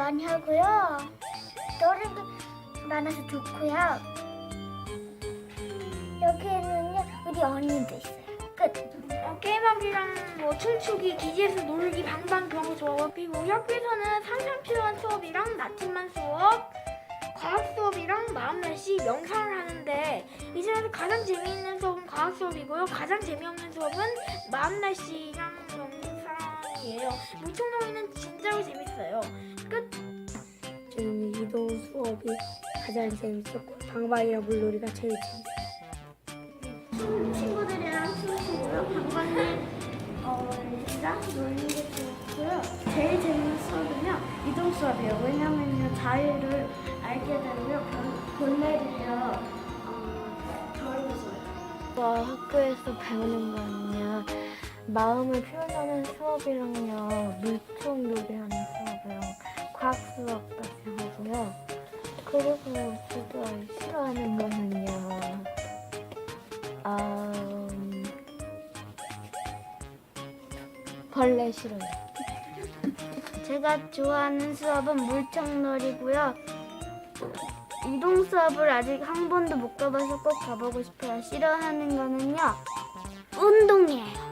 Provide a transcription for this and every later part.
많이 하고요. 노래도 많아서 좋고요. 여기에는요 우리 언니도 있어요. 끝. 게임하기랑 뭐 춤추기, 기지에서 놀기, 반반 그런 거 좋아하고, 그리고 우리 학교에서는 상상 필요한 수업이랑 나침반 수업, 과학 수업이랑 마음 날씨, 명상을 하는데 이 중에서 가장 재미있는 수업은 과학 수업이고요. 가장 재미없는 수업은 마음 날씨랑 명상이에요. 물총놀이는 진짜로 재밌어요. 끝. 저는 이동 수업이 가장 재밌었고 방방이랑 물놀이가 제일 재밌었어요. 친구들이랑 수업이고요. 방방을 이랑 놀는 게 좋고요. 제일 재밌는 수업은요 이동 수업이에요. 왜냐면요 자유를 알게 되고요. 본래를요 저희도 좋아요. 학교에서 배우는 거는요 마음을 표현하는 수업이랑요 물총놀이 하는 수업이랑 과학 수업까지 하고요. 그리고 제가 싫어하는 거는요 벌레 싫어요. 제가 좋아하는 수업은 물총놀이고요. 이동 수업을 아직 한 번도 못 가봐서 꼭 가보고 싶어요. 싫어하는 거는요 운동이에요.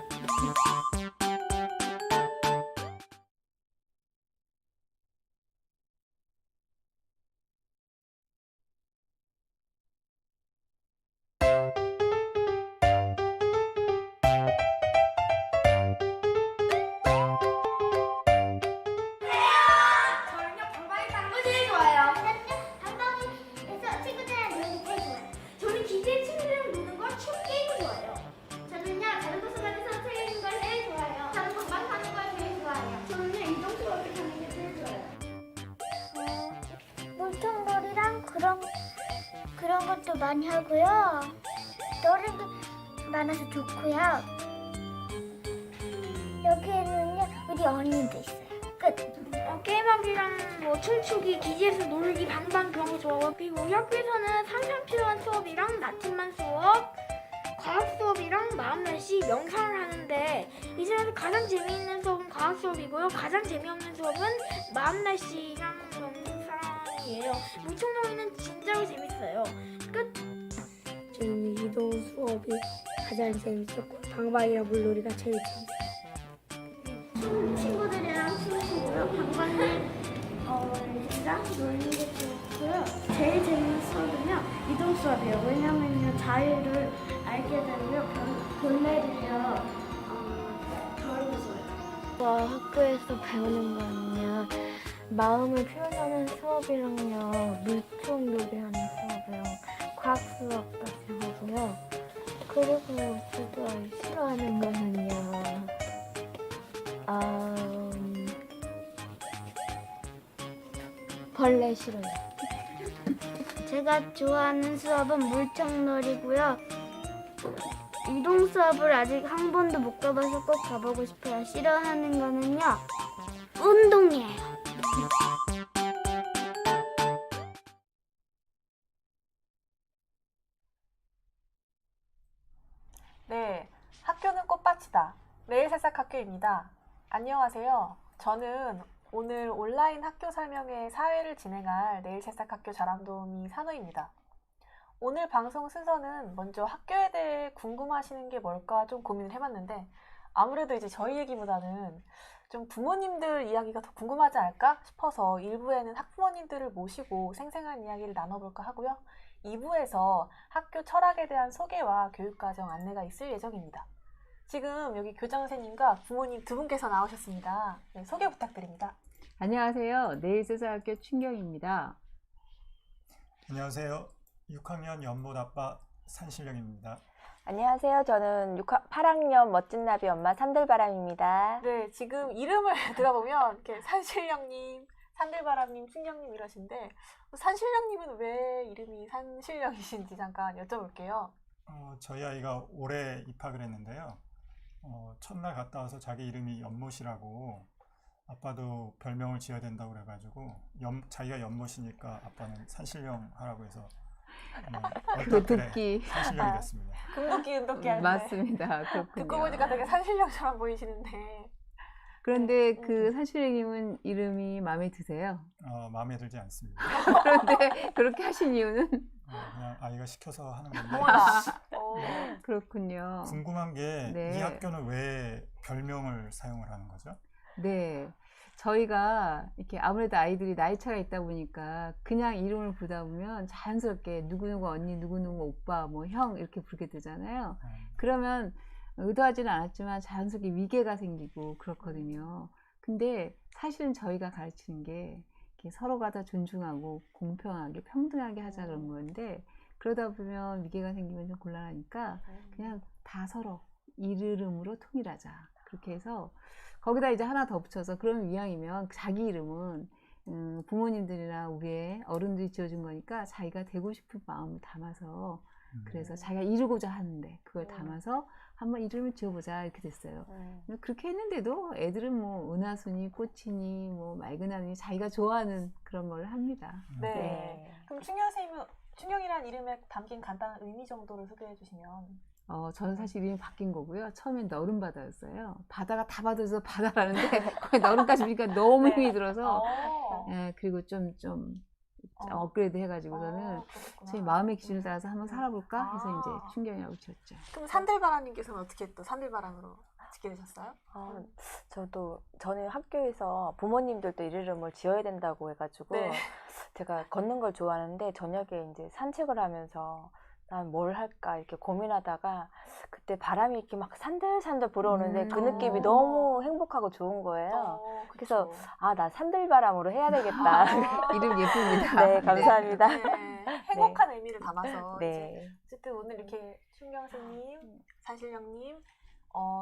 저는요 방방이 타는 거 제일 좋아요. 방방에서 친구들이랑 노는 게 제일 좋아요. 저는 기지에 친구들이랑 노는 거, 춤 게임을 좋아해요. 저는요 자전거 수업에서 책 읽는 걸 제일 좋아해요. 저는 방방 타는 걸 제일 좋아해요. 저는요 이동 수업을 타는 게 제일 좋아요. 물총놀이랑 그런 것도 많이 하고요. 노래도 많아서 좋고요. 여기에는요 우리 언니도 있어요. 끝. 게임하기랑 뭐 춤추기, 기지에서 놀기, 반반 그런 거 좋아하고, 그리고 우리 학교에서는 상상 필요한 수업이랑 나침반 수업, 과학 수업이랑 마음 날씨, 명상을 하는데 이 중에서 가장 재미있는 수업은 과학 수업이고요. 가장 재미없는 수업은 마음 날씨랑 명상이에요. 물총놀이는 진짜로 재밌어요. 끝. 저는 이동 수업이 가장 재밌었고 방방이랑 물놀이가 제일 재밌었어요. 친구들이랑 수업이고요. 방방을 이랑 놀는 게 좋고요. 제일 재밌는 수업은요 이동 수업이에요. 왜냐면요 자유를 알게 되고요. 본래를요 저희도 좋아요. 학교에서 배우는 거는요 마음을 표현하는 수업이랑요 물총놀이 하는 수업이랑 과학 수업까지 하고요. 그리고 제가 싫어하는 거는요 벌레 싫어요. 제가 좋아하는 수업은 물총놀이고요. 이동 수업을 아직 한 번도 못 가봐서 꼭 가보고 싶어요. 싫어하는 거는요 운동이에요. 네, 학교는 꽃밭이다. 매일 새싹 학교입니다. 안녕하세요. 저는 오늘 온라인 학교 설명회 사회를 진행할 내일 새싹 학교 자랑도우미 산호입니다. 오늘 방송 순서는 먼저 학교에 대해 궁금하시는 게 뭘까 좀 고민을 해봤는데 아무래도 이제 저희 얘기보다는 좀 부모님들 이야기가 더 궁금하지 않을까 싶어서 1부에는 학부모님들을 모시고 생생한 이야기를 나눠볼까 하고요. 2부에서 학교 철학에 대한 소개와 교육과정 안내가 있을 예정입니다. 지금 여기 교장 선생님과 부모님 두 분께서 나오셨습니다. 네, 소개 부탁드립니다. 안녕하세요. 내일세상학교 춘경입니다. 안녕하세요. 6학년 연못 아빠 산신령입니다. 안녕하세요. 저는 8학년 멋진 나비 엄마 산들바람입니다. 네, 지금 이름을 들어보면 이렇게 산신령님, 산들바람님, 신령님 이러신데 산신령님은 왜 이름이 산신령이신지 잠깐 여쭤볼게요. 저희 아이가 올해 입학을 했는데요. 첫날 갔다 와서 자기 이름이 연못이라고 아빠도 별명을 지어야 된다고 그래가지고 자기가 연못이니까 아빠는 산신령 하라고 해서 듣기. 산신령이 됐습니다. 금도끼 은도끼 하는데 맞습니다. 그렇군요. 듣고 보니까 되게 산신령처럼 보이시는데 그런데 그 산신령님은 이름이 마음에 드세요? 마음에 들지 않습니다. 그런데 그렇게 하신 이유는? 그냥 아이가 시켜서 하는 건데 그렇군요. 궁금한 게 이 네. 학교는 왜 별명을 사용을 하는 거죠? 네. 저희가 이렇게 아무래도 아이들이 나이 차가 있다 보니까 그냥 이름을 부르다 보면 자연스럽게 누구누구 언니, 누구누구 오빠, 뭐 형 이렇게 부르게 되잖아요. 그러면 의도하지는 않았지만 자연스럽게 위계가 생기고 그렇거든요. 근데 사실은 저희가 가르치는 게 이렇게 서로가 다 존중하고 공평하게 평등하게 하자 그런 건데 그러다 보면 위계가 생기면 좀 곤란하니까 그냥 다 서로 이름으로 통일하자. 그렇게 해서 거기다 이제 하나 더 붙여서 그런 이왕이면 자기 이름은 부모님들이나 우리의 어른들이 지어준 거니까 자기가 되고 싶은 마음을 담아서 그래서 자기가 이루고자 하는데 그걸 담아서 한번 이름을 지어보자 이렇게 됐어요. 그렇게 했는데도 애들은 뭐 은하순이, 꽃이니, 뭐 맑은하니 자기가 좋아하는 그런 걸 합니다. 네. 그럼 춘경 선생님은 춘경이라는 이름에 담긴 간단한 의미 정도를 소개해 주시면. 저는 사실 이름이 바뀐 거고요. 처음엔 너른바다였어요. 바다가 다 받아서 바다라는데 거기 너른까지 보니까 너무 네. 힘이 들어서 네. 그리고 좀 업그레이드 해가지고서는 제 마음의 기준을 따라서 한번 살아볼까 해서 이제 춘경이라고 지었죠. 그럼 산들바람님께서는 어떻게 또 산들바람으로 짓게 되셨어요? 저는 학교에서 부모님들도 이름을 지어야 된다고 해가지고 네. 제가 걷는 걸 좋아하는데 저녁에 이제 산책을 하면서 난 뭘 할까 이렇게 고민하다가 그때 바람이 이렇게 막 산들산들 불어오는데 그 느낌이 너무 행복하고 좋은 거예요. 그래서 나 산들바람으로 해야 되겠다. 이름 예쁩니다. 네, 감사합니다. 네. 행복한 의미를 담아서 이제 네. 어쨌든 오늘 이렇게 춘경 선생님, 산신령님,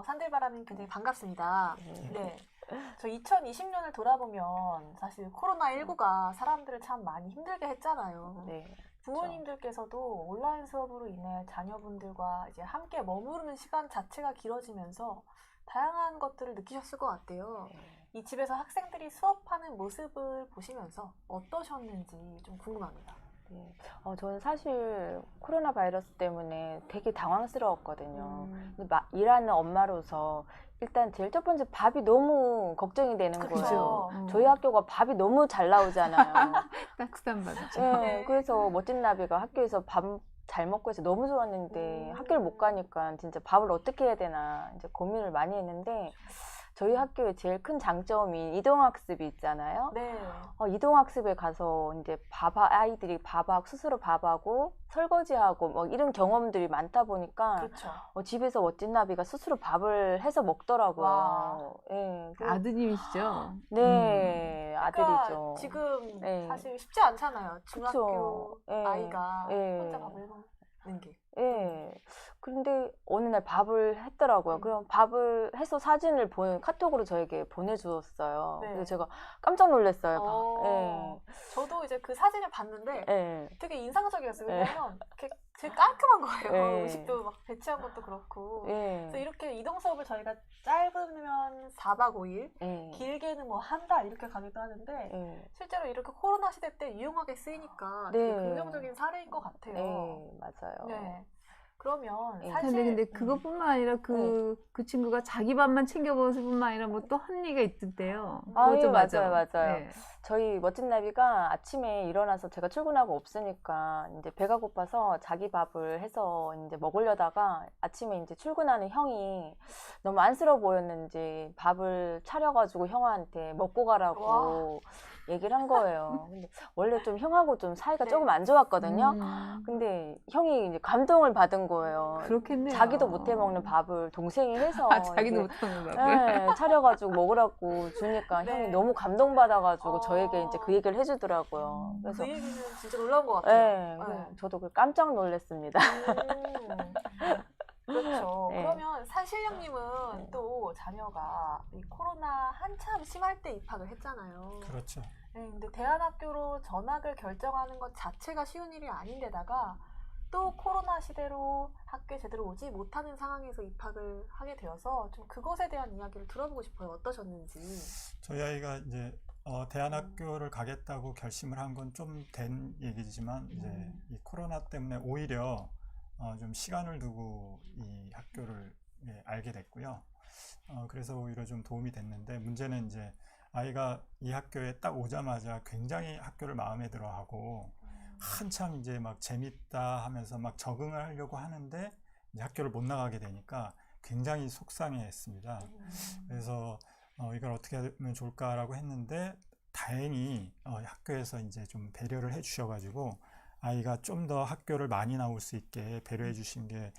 산들바람님 굉장히 반갑습니다. 네. 저 2020년을 돌아보면 사실 코로나19가 사람들을 참 많이 힘들게 했잖아요. 네. 부모님들께서도 온라인 수업으로 인해 자녀분들과 이제 함께 머무르는 시간 자체가 길어지면서 다양한 것들을 느끼셨을 것 같아요. 이 집에서 학생들이 수업하는 모습을 보시면서 어떠셨는지 좀 궁금합니다. 네. 저는 사실 코로나 바이러스 때문에 되게 당황스러웠거든요. 근데 일하는 엄마로서 일단 제일 첫 번째 밥이 너무 걱정이 되는 그쵸. 거예요. 저희 학교가 밥이 너무 잘 나오잖아요. 따뜻한 밥이죠. 네, 그래서 멋진 나비가 학교에서 밥 잘 먹고 해서 너무 좋았는데 학교를 못 가니까 진짜 밥을 어떻게 해야 되나 이제 고민을 많이 했는데 저희 학교의 제일 큰 장점이 이동학습이 있잖아요. 네. 이동학습에 가서 이제 아이들이 스스로 밥하고 설거지하고 뭐 이런 경험들이 많다 보니까 그렇죠. 집에서 멋진 나비가 스스로 밥을 해서 먹더라고요. 와. 네, 아드님이시죠? 네, 그러니까 아들이죠. 지금 네. 사실 쉽지 않잖아요. 중학교 그쵸. 네. 아이가 네. 혼자 밥을 먹는 게. 예. 그런데 어느 날 밥을 했더라고요. 그럼 밥을 해서 사진을 카톡으로 저에게 보내주었어요. 네. 그래서 제가 깜짝 놀랐어요. 예. 저도 이제 그 사진을 봤는데 예. 되게 인상적이었어요. 네. 왜냐면 되게 깔끔한 거예요. 네. 음식도 막 배치한 것도 그렇고. 예. 그래서 이렇게 이동 수업을 저희가 짧으면 4박 5일, 예. 길게는 뭐 한 달 이렇게 가기도 하는데 예. 실제로 이렇게 코로나 시대 때 유용하게 쓰이니까 되게 긍정적인 사례인 것 같아요. 예, 맞아요. 네. 그러면 예. 사실 근데 그것뿐만 아니라 그 친구가 자기 밥만 챙겨 먹을 뿐만 아니라 뭐 또 한 얘기가 있던데요. 예, 그것도 맞아요. 네. 저희 멋진 나비가 아침에 일어나서 제가 출근하고 없으니까 이제 배가 고파서 자기 밥을 해서 이제 먹으려다가 아침에 이제 출근하는 형이 너무 안쓰러워 보였는지 밥을 차려가지고 형한테 먹고 가라고 얘기를 한 거예요. 근데 원래 좀 형하고 좀 사이가 조금 안 좋았거든요. 근데 형이 이제 감동을 받은 거예요. 그렇겠네요. 자기도 못해 먹는 밥을 동생이 해서 자기도 이제 못하는 밥을. 차려가지고 먹으라고 주니까 네. 형이 너무 감동받아가지고 어. 저에게 이제 그 얘기를 해주더라고요. 그래서 그 얘기는 진짜 놀라운 것 네, 같아요. 네. 저도 깜짝 놀랐습니다. 그렇죠. 네. 그러면 산신령님은 또 자녀가 이 코로나 한참 심할 때 입학을 했잖아요. 그렇죠. 네, 근데 대안학교로 전학을 결정하는 것 자체가 쉬운 일이 아닌데다가 또 코로나 시대로 학교에 제대로 오지 못하는 상황에서 입학을 하게 되어서 좀 그것에 대한 이야기를 들어보고 싶어요. 어떠셨는지. 저희 아이가 이제 대안학교를 가겠다고 결심을 한 건 좀 된 얘기지만 이제 이 코로나 때문에 오히려 좀 시간을 두고 이 학교를 예, 알게 됐고요. 그래서 오히려 좀 도움이 됐는데 문제는 이제 아이가 이 학교에 딱 오자마자 굉장히 학교를 마음에 들어하고 한참 이제 막 재밌다 하면서 막 적응을 하려고 하는데 이제 학교를 못 나가게 되니까 굉장히 속상해했습니다. 그래서 이걸 어떻게 하면 좋을까라고 했는데 다행히 학교에서 이제 좀 배려를 해주셔가지고 아이가 좀 더 학교를 많이 나올 수 있게 배려해 주신 게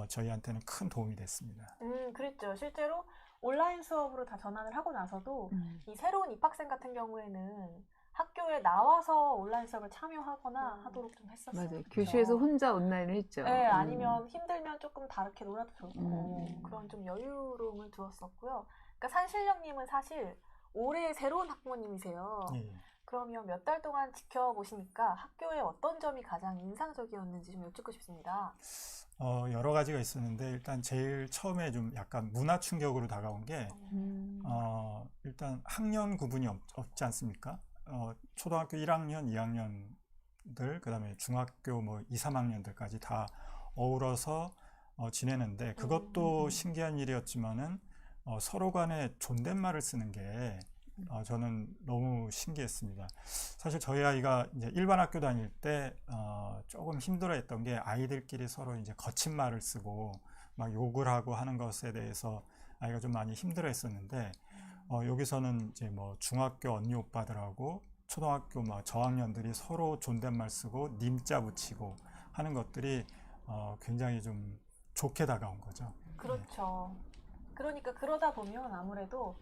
저희한테는 큰 도움이 됐습니다. 그랬죠. 실제로 온라인 수업으로 다 전환을 하고 나서도 이 새로운 입학생 같은 경우에는 학교에 나와서 온라인 수업을 참여하거나 하도록 좀 했었어요. 맞아요. 그래서 교실에서 혼자 온라인을 했죠. 네, 아니면 힘들면 조금 다르게 놀아도 좋고 그런 좀 여유로움을 두었었고요. 그러니까 산신령님은 사실 올해 새로운 학부모님이세요. 예. 그러면 몇 달 동안 지켜보시니까 학교의 어떤 점이 가장 인상적이었는지 좀 여쭙고 싶습니다. 여러 가지가 있었는데 일단 제일 처음에 좀 약간 문화 충격으로 다가온 게 일단 학년 구분이 없지 않습니까? 초등학교 1학년, 2학년들, 그다음에 중학교 뭐 2, 3학년들까지 다 어우러서 지내는데 그것도 신기한 일이었지만은 서로 간에 존댓말을 쓰는 게 저는 너무 신기했습니다. 사실 저희 아이가 이제 일반 학교 다닐 때 조금 힘들어했던 게 아이들끼리 서로 이제 거친 말을 쓰고 막 욕을 하고 하는 것에 대해서 아이가 좀 많이 힘들어했었는데 여기서는 이제 뭐 중학교 언니 오빠들하고 초등학교 막 저학년들이 서로 존댓말 쓰고 님자 붙이고 하는 것들이 굉장히 좀 좋게 다가온 거죠. 그렇죠. 그러니까 그러다 보면 아무래도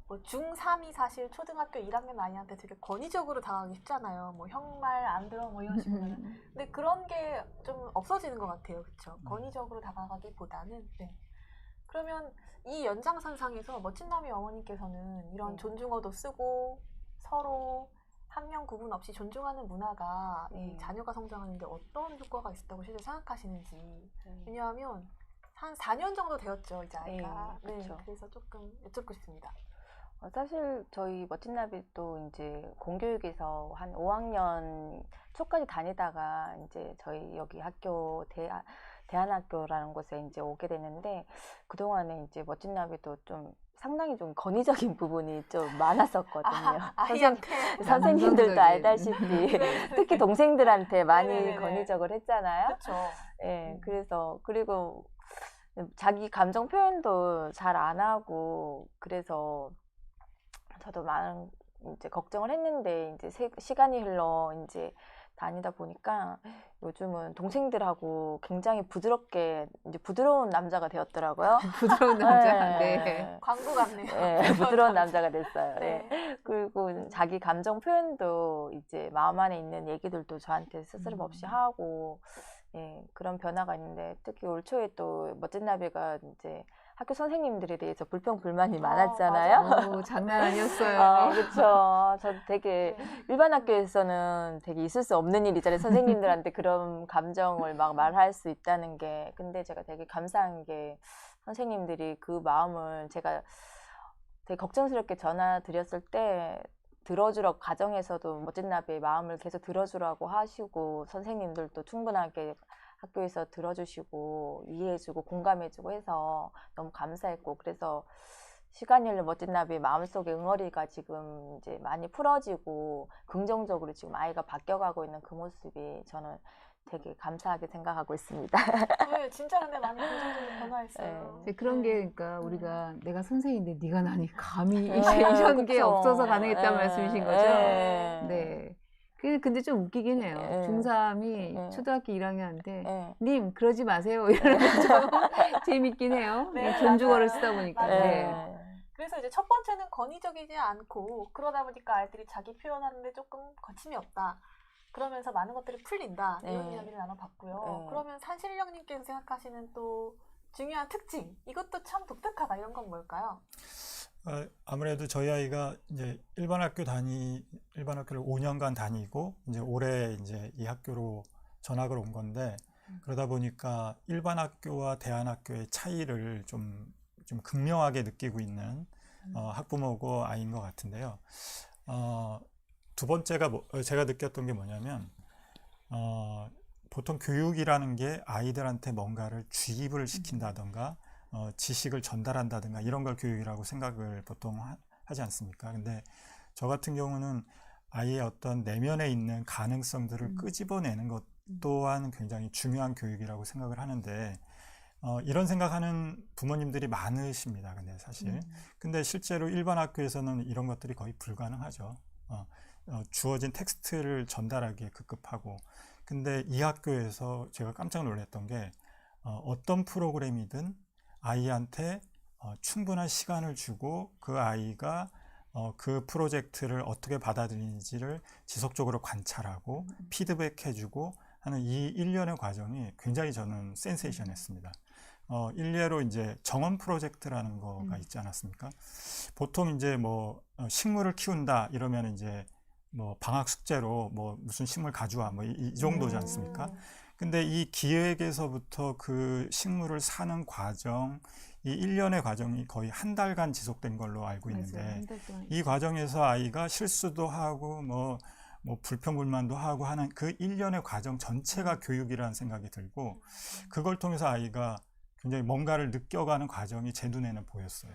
뭐 중3이 사실 초등학교 1학년 아이한테 되게 권위적으로 다가가기 쉽잖아요. 뭐 형 말 안 들어 뭐 이런 식으로. 근데 그런 게 좀 없어지는 것 같아요. 그렇죠? 권위적으로 다가가기보다는. 네. 그러면 이 연장선상에서 멋진남이 어머님께서는 이런 존중어도 쓰고 서로 학년 구분 없이 존중하는 문화가 이 자녀가 성장하는데 어떤 효과가 있었다고 실제 생각하시는지. 왜냐하면 한 4년 정도 되었죠, 이제 아이가. 네, 네, 그쵸. 그래서 조금 여쭙고 싶습니다. 사실 저희 멋진나비도 이제 공교육에서 한 5학년 초까지 다니다가 이제 저희 여기 학교 대안학교라는 곳에 이제 오게 됐는데 그동안에 이제 멋진나비도 좀 상당히 좀 권위적인 부분이 좀 많았었거든요. 아이한테. 선생님들도 남성적인. 알다시피 특히 동생들한테 많이 네네네네. 권위적을 했잖아요. 그렇죠. 예, 그래서 그리고 자기 감정 표현도 잘 안 하고 그래서 저도 많은 이제 걱정을 했는데 이제 시간이 흘러 이제 다니다 보니까 요즘은 동생들하고 굉장히 부드럽게 이제 부드러운 남자가 되었더라고요. 부드러운 남자. 네. 네. 광고 같네요. 네, 부드러운 남자가 됐어요. 네. 네. 그리고 자기 감정 표현도 이제 마음 안에 있는 얘기들도 저한테 스스럼 없이 하고 예, 그런 변화가 있는데 특히 올 초에 또 멋진 나비가 이제 학교 선생님들에 대해서 불평불만이 많았잖아요. 오, 장난 아니었어요. 그렇죠. 저도 되게 일반 학교에서는 되게 있을 수 없는 일이잖아요. 선생님들한테 그런 감정을 막 말할 수 있다는 게. 근데 제가 되게 감사한 게 선생님들이 그 마음을 제가 되게 걱정스럽게 전화 드렸을 때 들어주라고 가정에서도 멋진 나비의 마음을 계속 들어주라고 하시고 선생님들도 충분하게 학교에서 들어주시고 이해해주고 공감해주고 해서 너무 감사했고 그래서 시간이 흘러 멋진 나비의 마음속에 응어리가 지금 이제 많이 풀어지고 긍정적으로 지금 아이가 바뀌어가고 있는 그 모습이 저는 되게 감사하게 생각하고 있습니다. 네, 진짜 근데 많이 긍정적으로 변화했어요. 이제 그런 게 그러니까 우리가 내가 선생인데 네가 나니 감히 네, 이런 게 그쵸. 없어서 가능했다는 네. 말씀이신 거죠? 네. 네. 근데 좀 웃기긴 해요. 네. 중3이 네. 초등학교 1학년한테 네. 님 그러지 마세요 이러는 좀 재밌긴 해요. 네, 존중어를 맞아요. 쓰다 보니까. 맞아요. 네. 그래서 이제 첫 번째는 권위적이지 않고 그러다 보니까 아이들이 자기 표현하는데 조금 거침이 없다. 그러면서 많은 것들이 풀린다. 이런 네. 이야기를 나눠봤고요. 네. 그러면 산신령님께서 생각하시는 또 중요한 특징, 이것도 참 독특하다. 이런 건 뭘까요? 아무래도 저희 아이가 이제 일반 학교를 5년간 다니고 이제 올해 이제 이 학교로 전학을 온 건데 그러다 보니까 일반 학교와 대안 학교의 차이를 좀 극명하게 느끼고 있는 학부모고 아이인 것 같은데요. 두 번째가 제가 느꼈던 게 뭐냐면 보통 교육이라는 게 아이들한테 뭔가를 주입을 시킨다던가 지식을 전달한다든가 이런 걸 교육이라고 생각을 보통 하지 않습니까? 근데 저 같은 경우는 아이의 어떤 내면에 있는 가능성들을 끄집어내는 것 또한 굉장히 중요한 교육이라고 생각을 하는데 이런 생각하는 부모님들이 많으십니다. 근데 사실 근데 실제로 일반 학교에서는 이런 것들이 거의 불가능하죠. 주어진 텍스트를 전달하기에 급급하고 근데 이 학교에서 제가 깜짝 놀랐던 게 어떤 프로그램이든 아이한테 충분한 시간을 주고 그 아이가 그 프로젝트를 어떻게 받아들이는지를 지속적으로 관찰하고 피드백해주고 하는 이 일련의 과정이 굉장히 저는 센세이션했습니다. 일례로 이제 정원 프로젝트라는 거가 있지 않았습니까? 보통 이제 뭐 식물을 키운다 이러면 이제 뭐 방학 숙제로 뭐 무슨 식물 가져와 뭐 이 정도지 않습니까? 근데 이 기획에서부터 그 식물을 사는 과정, 이 일련의 과정이 거의 한 달간 지속된 걸로 알고 있는데 이 과정에서 아이가 실수도 하고 뭐 불평불만도 하고 하는 그 일련의 과정 전체가 교육이라는 생각이 들고 그걸 통해서 아이가 굉장히 뭔가를 느껴가는 과정이 제 눈에는 보였어요.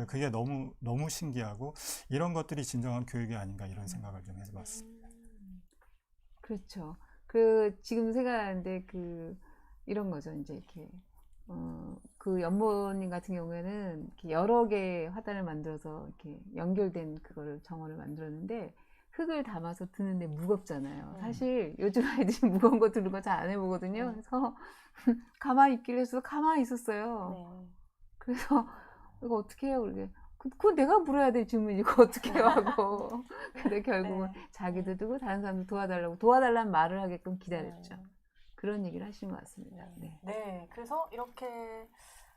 그게 너무 신기하고 이런 것들이 진정한 교육이 아닌가 이런 생각을 좀 해봤습니다. 그렇죠. 지금 생각하는데 이런 거죠. 이제 이렇게 그 연모님 같은 경우에는 이렇게 여러 개의 화단을 만들어서 이렇게 연결된 그거를 정원을 만들었는데 흙을 담아서 드는데 무겁잖아요. 사실 요즘 아이들이 무거운 거 드는 거 잘 안 해보거든요. 그래서 가만히 있기로 해서 가만히 있었어요. 네. 그래서 이거 어떻게 해요? 그러게 그거 내가 물어야 될 질문이고 어떻게 해요 하고 근데 결국은 자기도 두고 다른 사람도 도와달라는 말을 하게끔 기다렸죠. 그런 얘기를 하시는 것 같습니다. 네. 네, 그래서 이렇게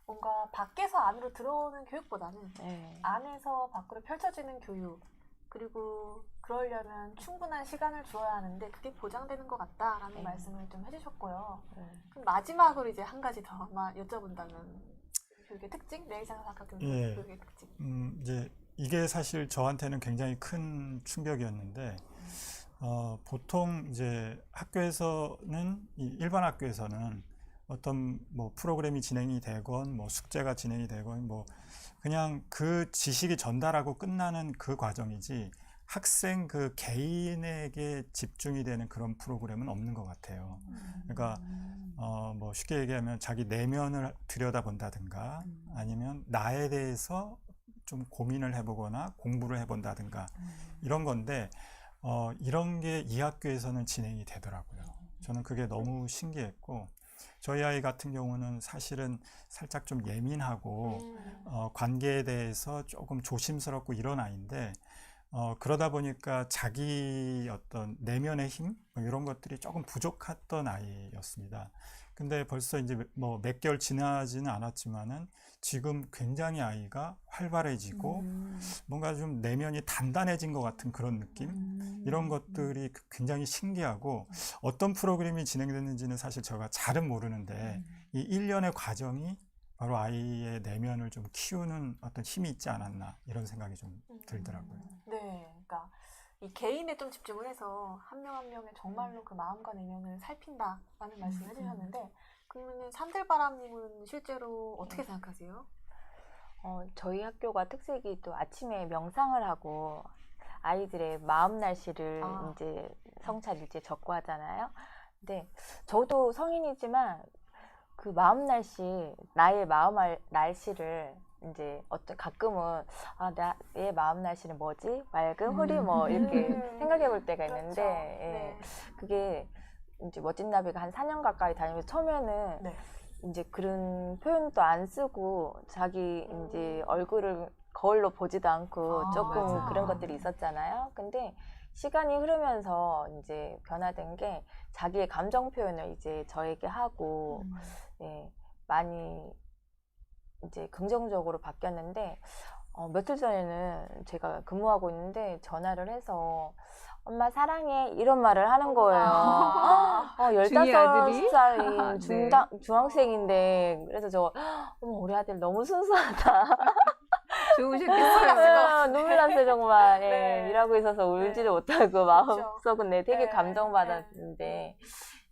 뭔가 밖에서 안으로 들어오는 교육보다는 안에서 밖으로 펼쳐지는 교육 그리고 그러려면 충분한 시간을 주어야 하는데 그게 보장되는 것 같다라는 말씀을 좀 해주셨고요. 그럼 마지막으로 이제 한 가지 더 아마 여쭤본다면 교육의 특징, 내일상학학교 교육의 특징. 이제 이게 사실 저한테는 굉장히 큰 충격이었는데 보통 이제 학교에서는 일반 학교에서는 어떤 뭐 프로그램이 진행이 되건 뭐 숙제가 진행이 되건 뭐 그냥 그 지식이 전달하고 끝나는 그 과정이지 학생 그 개인에게 집중이 되는 그런 프로그램은 없는 것 같아요. 그러니까 뭐 쉽게 얘기하면 자기 내면을 들여다본다든가 아니면 나에 대해서 좀 고민을 해보거나 공부를 해본다든가 이런 건데 이런 게 이 학교에서는 진행이 되더라고요. 저는 그게 너무 신기했고 저희 아이 같은 경우는 사실은 살짝 좀 예민하고 관계에 대해서 조금 조심스럽고 이런 아이인데 그러다 보니까 자기 어떤 내면의 힘 이런 것들이 조금 부족했던 아이였습니다. 근데 벌써 이제 뭐 몇 개월 지나지는 않았지만은 지금 굉장히 아이가 활발해지고 뭔가 좀 내면이 단단해진 것 같은 그런 느낌 이런 것들이 굉장히 신기하고 어떤 프로그램이 진행됐는지는 사실 제가 잘은 모르는데 이 일련의 과정이 바로 아이의 내면을 좀 키우는 어떤 힘이 있지 않았나 이런 생각이 좀 들더라고요. 네, 그러니까 이 개인에 좀 집중을 해서 한 명 한 명의 정말로 그 마음과 내면을 살핀다라는 말씀을 해주셨는데 그러면 산들바람님은 실제로 어떻게 생각하세요? 저희 학교가 특색이 또 아침에 명상을 하고 아이들의 마음 날씨를 이제 성찰 일지에 적고 하잖아요. 근데 저도 성인이지만 그 마음 날씨, 나의 마음 날씨를 이제 가끔은 나의 마음 날씨는 뭐지? 맑음, 흐림 뭐 이렇게 생각해 볼 때가 있는데 그렇죠. 네. 그게 이제 멋진 나비가 한 4년 가까이 다니면서 처음에는 이제 그런 표현도 안 쓰고 자기 이제 얼굴을 거울로 보지도 않고 조금 맞아. 그런 것들이 있었잖아요. 근데 시간이 흐르면서 이제 변화된 게 자기의 감정 표현을 이제 저에게 하고 많이 이제 긍정적으로 바뀌었는데 며칠 전에는 제가 근무하고 있는데 전화를 해서 엄마 사랑해 이런 말을 하는 거예요. 중이 아들이? 15살인 중학생인데 그래서 우리 아들 너무 순수하다. 좋으셨겠어요. 눈물 났어요 정말. 네. 일하고 있어서 울지도 못하고 마음속은 되게 감동받았는데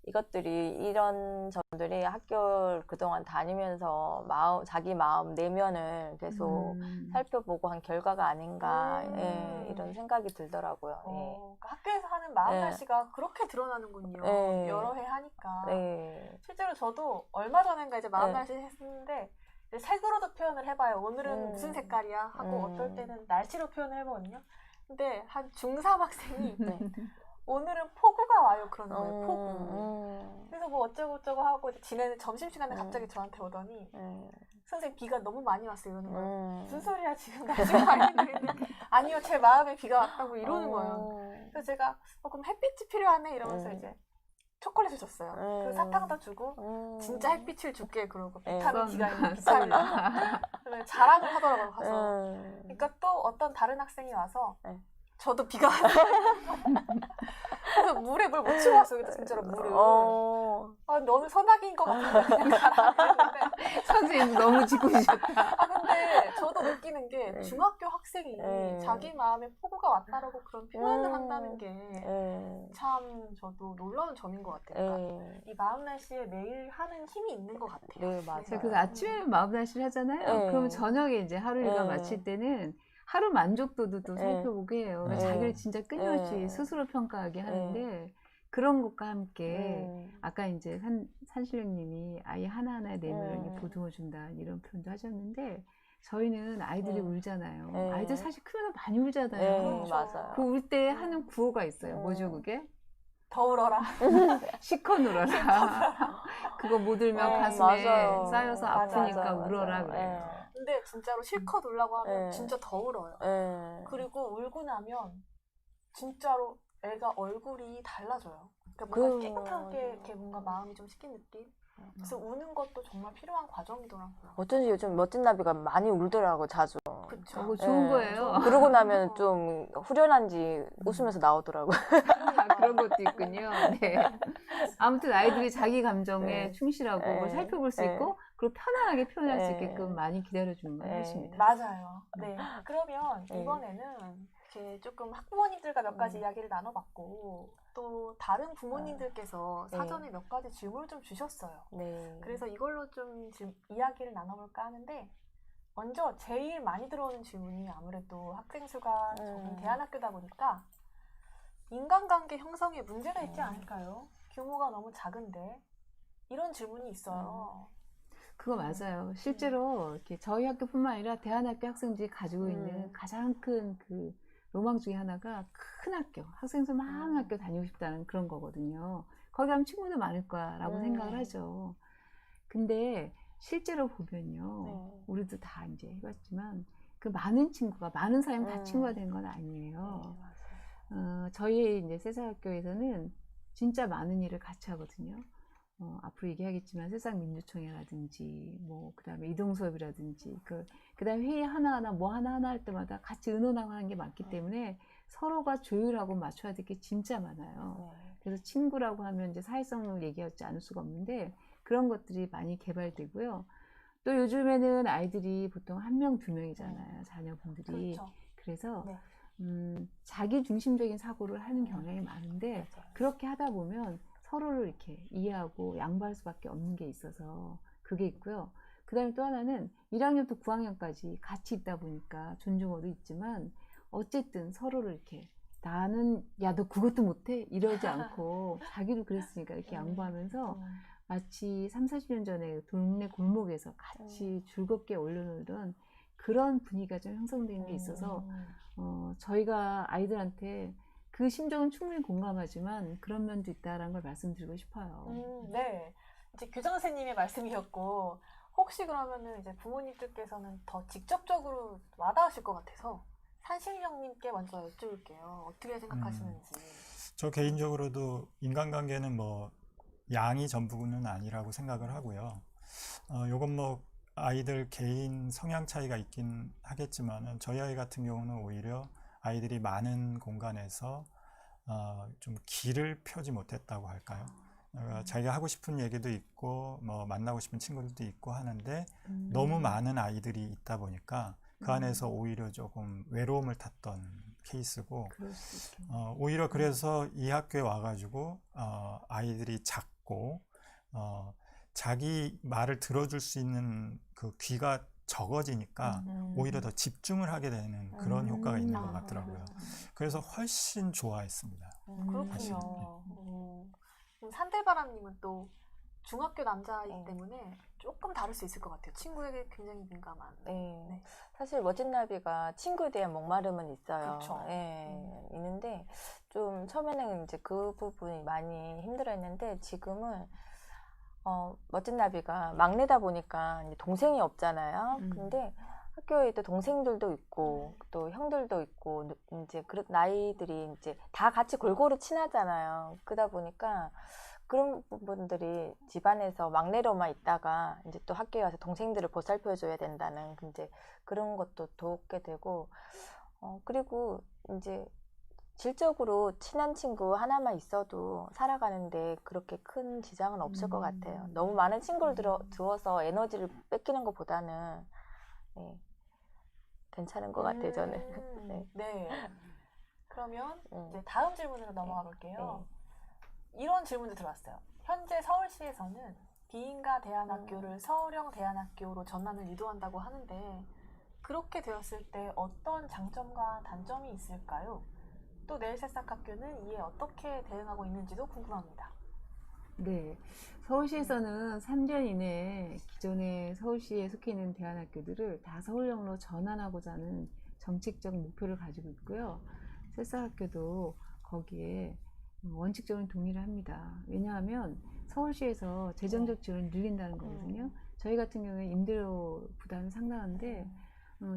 이것들이 이런 점들이 학교를 그동안 다니면서 자기 마음 내면을 계속 살펴보고 한 결과가 아닌가 예, 이런 생각이 들더라고요. 그러니까 학교에서 하는 마음날씨가 그렇게 드러나는군요. 네. 여러 해 하니까. 네. 실제로 저도 얼마 전인가 이제 마음날씨 했는데 이제 색으로도 표현을 해봐요. 오늘은 무슨 색깔이야 하고 어떨 때는 날씨로 표현을 해보거든요. 근데 한 중3 학생이 네. 오늘은 폭우가 와요 그러는 거예요. 폭우. 그래서 뭐 어쩌고 하고 이제 지내는 점심시간에 갑자기 저한테 오더니 선생님 비가 너무 많이 왔어요 이러는 거예요. 무슨 소리야 지금 날씨가 아닌데. 아니요 제 마음에 비가 왔다고 이러는 거예요. 그래서 제가 그럼 햇빛이 필요하네 이러면서 이제 초콜릿을 줬어요. 그리고 사탕도 주고 진짜 햇빛을 줄게 그러고 비타민 D가 있는 비타민 그러면 자랑을 하더라고요 가서. 그러니까 또 어떤 다른 학생이 와서 저도 비가 왔어요. 그래서 물에 물 못 치고 왔어요 진짜로 물을. 아 너는 소나기인 것 같은데 그냥 가라 그랬는데 선생님 너무 짓궂으셨다. 근데 저도 느끼는 게 중학교 학생이 자기 마음에 폭우가 왔다라고 그런 표현을 한다는 게 참 저도 놀라운 점인 것 같아요. 그러니까 이 마음 날씨에 매일 하는 힘이 있는 것 같아요. 네, 맞아요. 그래서 아침에 마음 날씨를 하잖아요. 그러면 저녁에 이제 하루 일과 마칠 때는 하루 만족도도 또 살펴보게 해요. 자기를 진짜 끊임없이 스스로 평가하게 하는데 그런 것과 함께 아까 이제 산실령님이 아이 하나하나의 내면을 보듬어 준다 이런 표현도 하셨는데 저희는 아이들이 울잖아요. 아이들 사실 크면 많이 울잖아요. 맞아요. 그 울 때 하는 구호가 있어요. 뭐죠 그게? 더 울어라. 시커 울어라. 그거 못 울면 가슴에 맞아요. 쌓여서 아프니까 맞아요. 울어라 그래요. 근데 진짜로 실컷 울라고 하면 진짜 더 울어요. 그리고 울고 나면 진짜로 애가 얼굴이 달라져요. 그러니까 뭔가 깨끗하게 이렇게 뭔가 마음이 좀 씻긴 느낌? 그래서 우는 것도 정말 필요한 과정이더라고요. 어쩐지 요즘 멋진 나비가 많이 울더라고 자주. 그쵸. 그거 좋은 거예요. 그러고 나면 좀 후련한지 웃으면서 나오더라고. 그런 것도 있군요. 네. 아무튼 아이들이 자기 감정에 충실하고 그걸 살펴볼 수 있고 그리고 편안하게 표현할 수 있게끔 많이 기다려주는 건 사실입니다. 맞아요. 네. 그러면 이번에는 이렇게 조금 학부모님들과 몇 가지 이야기를 나눠봤고 또 다른 부모님들께서 사전에 몇 가지 질문을 좀 주셨어요. 그래서 이걸로 좀 이야기를 나눠볼까 하는데 먼저 제일 많이 들어오는 질문이 아무래도 학생 수가 적은 대안학교다 보니까 인간관계 형성에 문제가 있지 않을까요? 규모가 너무 작은데 이런 질문이 있어요. 그거 맞아요. 실제로 이렇게 저희 학교뿐만 아니라 대안학교 학생들이 가지고 있는 가장 큰 그 로망 중에 하나가 큰 학교, 학생 수 많은 학교 다니고 싶다는 그런 거거든요. 거기 가면 친구도 많을 거라고 생각을 하죠. 근데 실제로 보면요, 우리도 다 이제 해봤지만 그 많은 친구가 많은 사람이 다 친구가 되는 건 아니에요. 저희 이제 세사학교에서는 진짜 많은 일을 같이 하거든요. 앞으로 얘기하겠지만 세상민주총회라든지 뭐 그다음에 이동수업이라든지 그다음에 회의 하나하나 뭐 하나하나 할 때마다 같이 의논하고 하는 게 많기 때문에 서로가 조율하고 맞춰야 될 게 진짜 많아요. 그래서 친구라고 하면 이제 사회성을 얘기하지 않을 수가 없는데 그런 것들이 많이 개발되고요. 또 요즘에는 아이들이 보통 1명, 2명이잖아요. 자녀분들이. 그렇죠. 그래서 자기 중심적인 사고를 하는 경향이 많은데 그렇게 하다 보면 서로를 이렇게 이해하고 양보할 수밖에 없는 게 있어서 그게 있고요. 그 다음에 또 하나는 1학년부터 9학년까지 같이 있다 보니까 존중어도 있지만 어쨌든 서로를 이렇게 나는 야 너 그것도 못해? 이러지 않고 자기도 그랬으니까 이렇게 양보하면서 마치 30-40년 전에 동네 골목에서 같이 즐겁게 올려놀던 그런 분위기가 좀 형성되는 게 있어서 저희가 아이들한테 그 심정은 충분히 공감하지만 그런 면도 있다라는 걸 말씀드리고 싶어요. 네. 이제 교장 선생님의 말씀이었고 혹시 그러면은 이제 부모님들께서는 더 직접적으로 와닿으실 것 같아서 산실령님께 먼저 여쭤볼게요. 어떻게 생각하시는지. 저 개인적으로도 인간관계는 뭐 양이 전부는 아니라고 생각을 하고요. 요건 뭐 아이들 개인 성향 차이가 있긴 하겠지만은 저희 아이 같은 경우는 오히려 아이들이 많은 공간에서 좀 길을 펴지 못했다고 할까요? 자기가 하고 싶은 얘기도 있고 뭐 만나고 싶은 친구들도 있고 하는데 너무 많은 아이들이 있다 보니까 그 안에서 오히려 조금 외로움을 탔던 케이스고 오히려 그래서 이 학교에 와가지고 아이들이 작고 자기 말을 들어줄 수 있는 그 귀가 적어지니까 오히려 더 집중을 하게 되는 그런 효과가 있는 것 같더라고요. 그래서 훨씬 좋아했습니다. 사실은. 그렇군요. 그럼 산들바람님은 또 중학교 남자이기 때문에 조금 다를 수 있을 것 같아요. 친구에게 굉장히 민감한. 네. 사실 멋진 나비가 친구에 대한 목마름은 있어요. 그쵸. 예, 있는데 좀 처음에는 이제 그 부분이 많이 힘들어했는데 지금은 멋진 나비가 막내다 보니까 이제 동생이 없잖아요. 근데 학교에 또 동생들도 있고 또 형들도 있고 이제 그런 나이들이 이제 다 같이 골고루 친하잖아요. 그러다 보니까 그런 부분들이 집안에서 막내로만 있다가 이제 또 학교에 와서 동생들을 보살펴줘야 된다는 이제 그런 것도 돕게 되고 그리고 이제 질적으로 친한 친구 하나만 있어도 살아가는데 그렇게 큰 지장은 없을 것 같아요. 너무 많은 친구를 두어서 에너지를 뺏기는 것보다는 네, 괜찮은 것 같아요, 저는. 네. 네. 그러면 이제 다음 질문으로 넘어가 볼게요. 네. 이런 질문도 들어왔어요. 현재 서울시에서는 비인가 대안학교를 서울형 대안학교로 전환을 유도한다고 하는데 그렇게 되었을 때 어떤 장점과 단점이 있을까요? 또 내일새싹학교는 이에 어떻게 대응하고 있는지도 궁금합니다. 네, 서울시에서는 3년 이내에 기존에 서울시에 속해 있는 대안학교들을 다 서울형으로 전환하고자 하는 정책적 목표를 가지고 있고요. 새싹학교도 거기에 원칙적으로 동의를 합니다. 왜냐하면 서울시에서 재정적 지원을 늘린다는 거거든요. 저희 같은 경우에 임대료 부담이 상당한데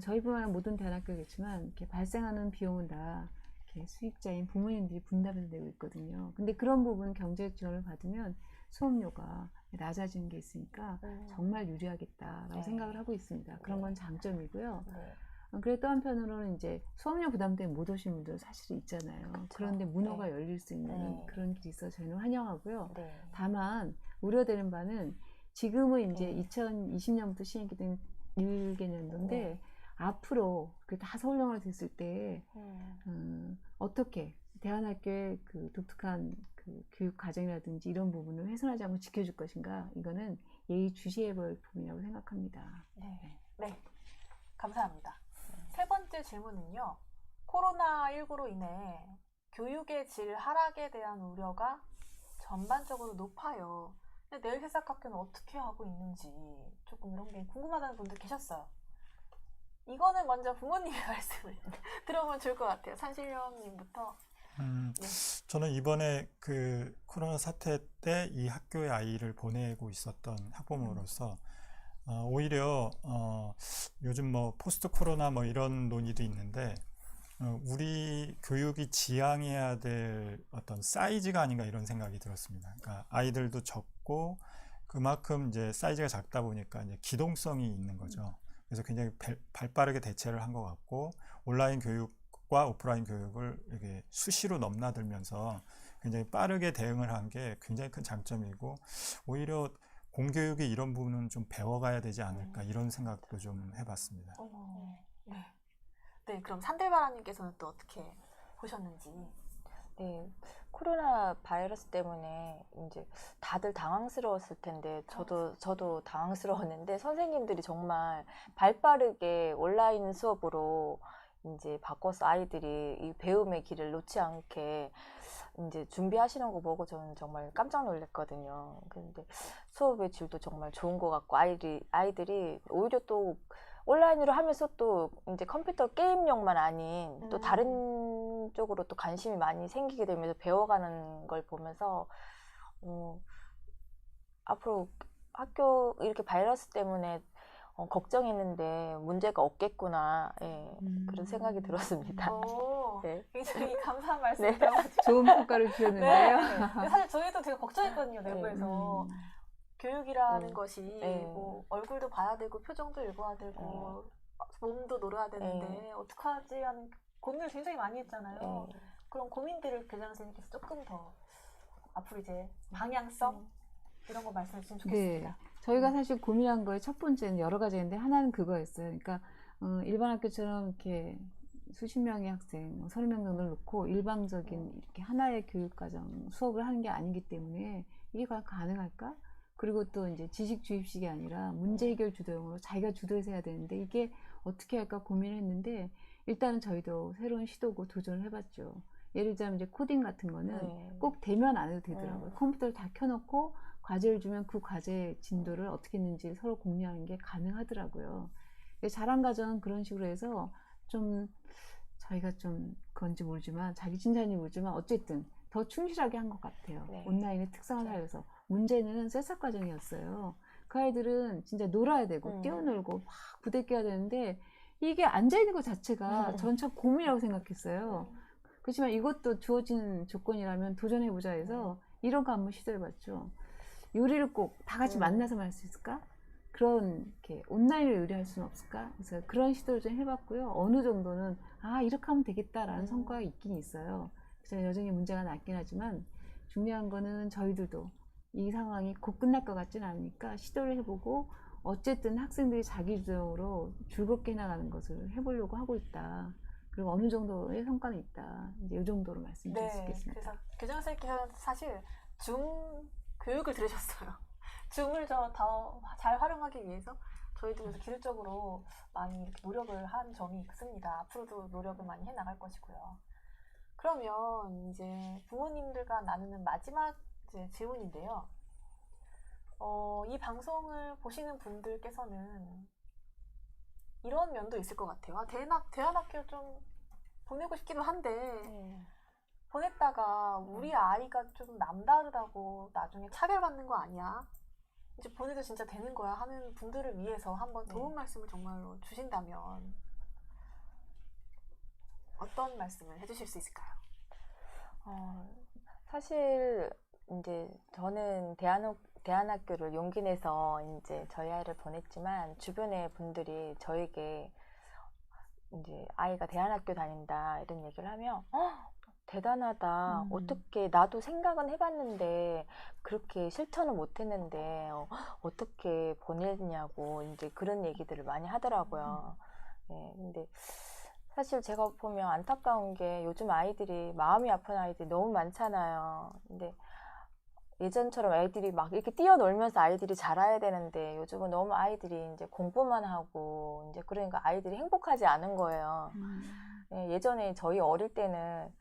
저희뿐만 아니라 모든 대안학교겠지만 이렇게 발생하는 비용은 다 이렇게 수익자인 부모님들이 분담해서 내고 있거든요. 근데 그런 부분 경제적 지원을 받으면 수업료가 낮아지는 게 있으니까 정말 유리하겠다라고 네. 생각을 하고 있습니다. 그런 건 장점이고요. 네. 그리고 또 한편으로는 이제 수업료 부담 때문에 못 오신 분들 사실 있잖아요. 그쵸. 그런데 문호가 네. 열릴 수 있는 네. 그런 길이 있어서 저희는 환영하고요. 네. 다만 우려되는 바는 지금은 이제 네. 2020년부터 시행이 된 1개년도인데 앞으로 그 다 서울형으로 됐을 때 어떻게 대안학교의 그 독특한 그 교육 과정이라든지 이런 부분을 훼손하지 않고 지켜줄 것인가, 이거는 예의주시해볼 부분이라고 생각합니다. 네, 감사합니다. 세 번째 질문은요. 코로나19로 인해 교육의 질 하락에 대한 우려가 전반적으로 높아요. 근데 내일새싹학교는 어떻게 하고 있는지 조금 이런 게 궁금하다는 분들 계셨어요. 이거는 먼저 부모님의 말씀을 들어보면 좋을 것 같아요. 산신령님부터. 저는 이번에 그 코로나 사태 때 이 학교에 아이를 보내고 있었던 학부모로서 오히려 요즘 뭐 포스트 코로나 뭐 이런 논의도 있는데 우리 교육이 지향해야 될 어떤 사이즈가 아닌가 이런 생각이 들었습니다. 그러니까 아이들도 적고 그만큼 이제 사이즈가 작다 보니까 이제 기동성이 있는 거죠. 그래서 굉장히 발빠르게 대체를 한 것 같고 온라인 교육과 오프라인 교육을 이렇게 수시로 넘나들면서 굉장히 빠르게 대응을 한 게 굉장히 큰 장점이고 오히려 공교육이 이런 부분은 좀 배워가야 되지 않을까 이런 생각도 좀 해봤습니다. 네, 그럼 산들바라님께서는 또 어떻게 보셨는지. 네, 코로나 바이러스 때문에 이제 다들 당황스러웠을 텐데 저도 당황스러웠는데 선생님들이 정말 발빠르게 온라인 수업으로 이제 바꿔서 아이들이 이 배움의 길을 놓지 않게 이제 준비하시는 거 보고 저는 정말 깜짝 놀랐거든요. 근데 수업의 질도 정말 좋은 것 같고 아이들이 오히려 또 온라인으로 하면서 또 이제 컴퓨터 게임용만 아닌 또 다른 쪽으로 또 관심이 많이 생기게 되면서 배워가는 걸 보면서 앞으로 학교 이렇게 바이러스 때문에 걱정했는데 문제가 없겠구나, 그런 생각이 들었습니다. 네. 굉장히 감사한 말씀 네. 들어가지고. 좋은 평가를 주셨는데요. 네. 사실 저희도 되게 걱정했거든요, 내부에서. 교육이라는 것이 뭐 얼굴도 봐야 되고 표정도 읽어야 되고 몸도 놀아야 되는데 어떡하지 하는 고민을 굉장히 많이 했잖아요. 그런 고민들을 교장 선생님께서 조금 더 앞으로 이제 방향성 이런 거 말씀해 주시면 좋겠습니다. 네, 저희가 사실 고민한 거에 첫 번째는 여러 가지인데 하나는 그거였어요. 그러니까 일반 학교처럼 이렇게 수십 명의 학생, 30명 정도를 놓고 일방적인 이렇게 하나의 교육과정 수업을 하는 게 아니기 때문에 이게 과연 가능할까? 그리고 또 이제 지식 주입식이 아니라 문제 해결 주도형으로 자기가 주도해서 해야 되는데 이게 어떻게 할까 고민을 했는데 일단은 저희도 새로운 시도고 도전을 해봤죠. 예를 들자면 이제 코딩 같은 거는 네. 꼭 대면 안 해도 되더라고요. 컴퓨터를 다 켜놓고 과제를 주면 그 과제 진도를 어떻게 했는지 서로 공유하는 게 가능하더라고요. 잘한 가정은 그런 식으로 해서 좀 저희가 좀 그건지 모르지만 자기 칭찬인지 모르지만 어쨌든 더 충실하게 한 것 같아요. 네. 온라인의 특성을 살려서. 문제는 쇠삭 과정이었어요. 그 아이들은 진짜 놀아야 되고 뛰어놀고 막 부대껴야 되는데 이게 앉아있는 것 자체가 전 참 고민이라고 생각했어요. 그렇지만 이것도 주어진 조건이라면 도전해보자 해서 이런 거 한번 시도해봤죠. 요리를 꼭 다 같이 만나서 할 수 있을까? 그런 이렇게 온라인으로 요리할 수는 없을까? 그래서 그런 시도를 좀 해봤고요. 어느 정도는 아 이렇게 하면 되겠다라는 성과가 있긴 있어요. 그래서 여전히 문제가 낮긴 하지만 중요한 거는 저희들도 이 상황이 곧 끝날 것 같지는 않으니까 시도를 해보고 어쨌든 학생들이 자기주도적으로 즐겁게 해나가는 것을 해보려고 하고 있다. 그리고 어느 정도의 성과는 있다. 이제 이 정도로 말씀드릴 수 있겠습니다. 그래서 교장 선생님께서는 사실 줌 교육을 들으셨어요. 줌을 더 잘 활용하기 위해서 저희도 그래서 기술적으로 많이 이렇게 노력을 한 점이 있습니다. 앞으로도 노력을 많이 해 나갈 것이고요. 그러면 이제 부모님들과 나누는 마지막 이제 질문인데요. 이 방송을 보시는 분들께서는 이런 면도 있을 것 같아요. 대안학교 좀 보내고 싶기도 한데 보냈다가 우리 아이가 좀 남다르다고 나중에 차별받는 거 아니야? 이제 보내도 진짜 되는 거야 하는 분들을 위해서 한번 도움 말씀을 정말로 주신다면 어떤 말씀을 해주실 수 있을까요? 사실 이제 저는 대안학교를 용기 내서 이제 저희 아이를 보냈지만 주변의 분들이 저에게 이제 아이가 대안학교 다닌다 이런 얘기를 하면 대단하다. 어떻게 나도 생각은 해봤는데 그렇게 실천을 못했는데 어떻게 보냈냐고 이제 그런 얘기들을 많이 하더라고요. 네, 근데 사실 제가 보면 안타까운 게 요즘 아이들이 마음이 아픈 아이들이 너무 많잖아요. 근데 예전처럼 아이들이 막 이렇게 뛰어놀면서 아이들이 자라야 되는데 요즘은 너무 아이들이 이제 공부만 하고 이제 그러니까 아이들이 행복하지 않은 거예요. 예, 예전에 저희 어릴 때는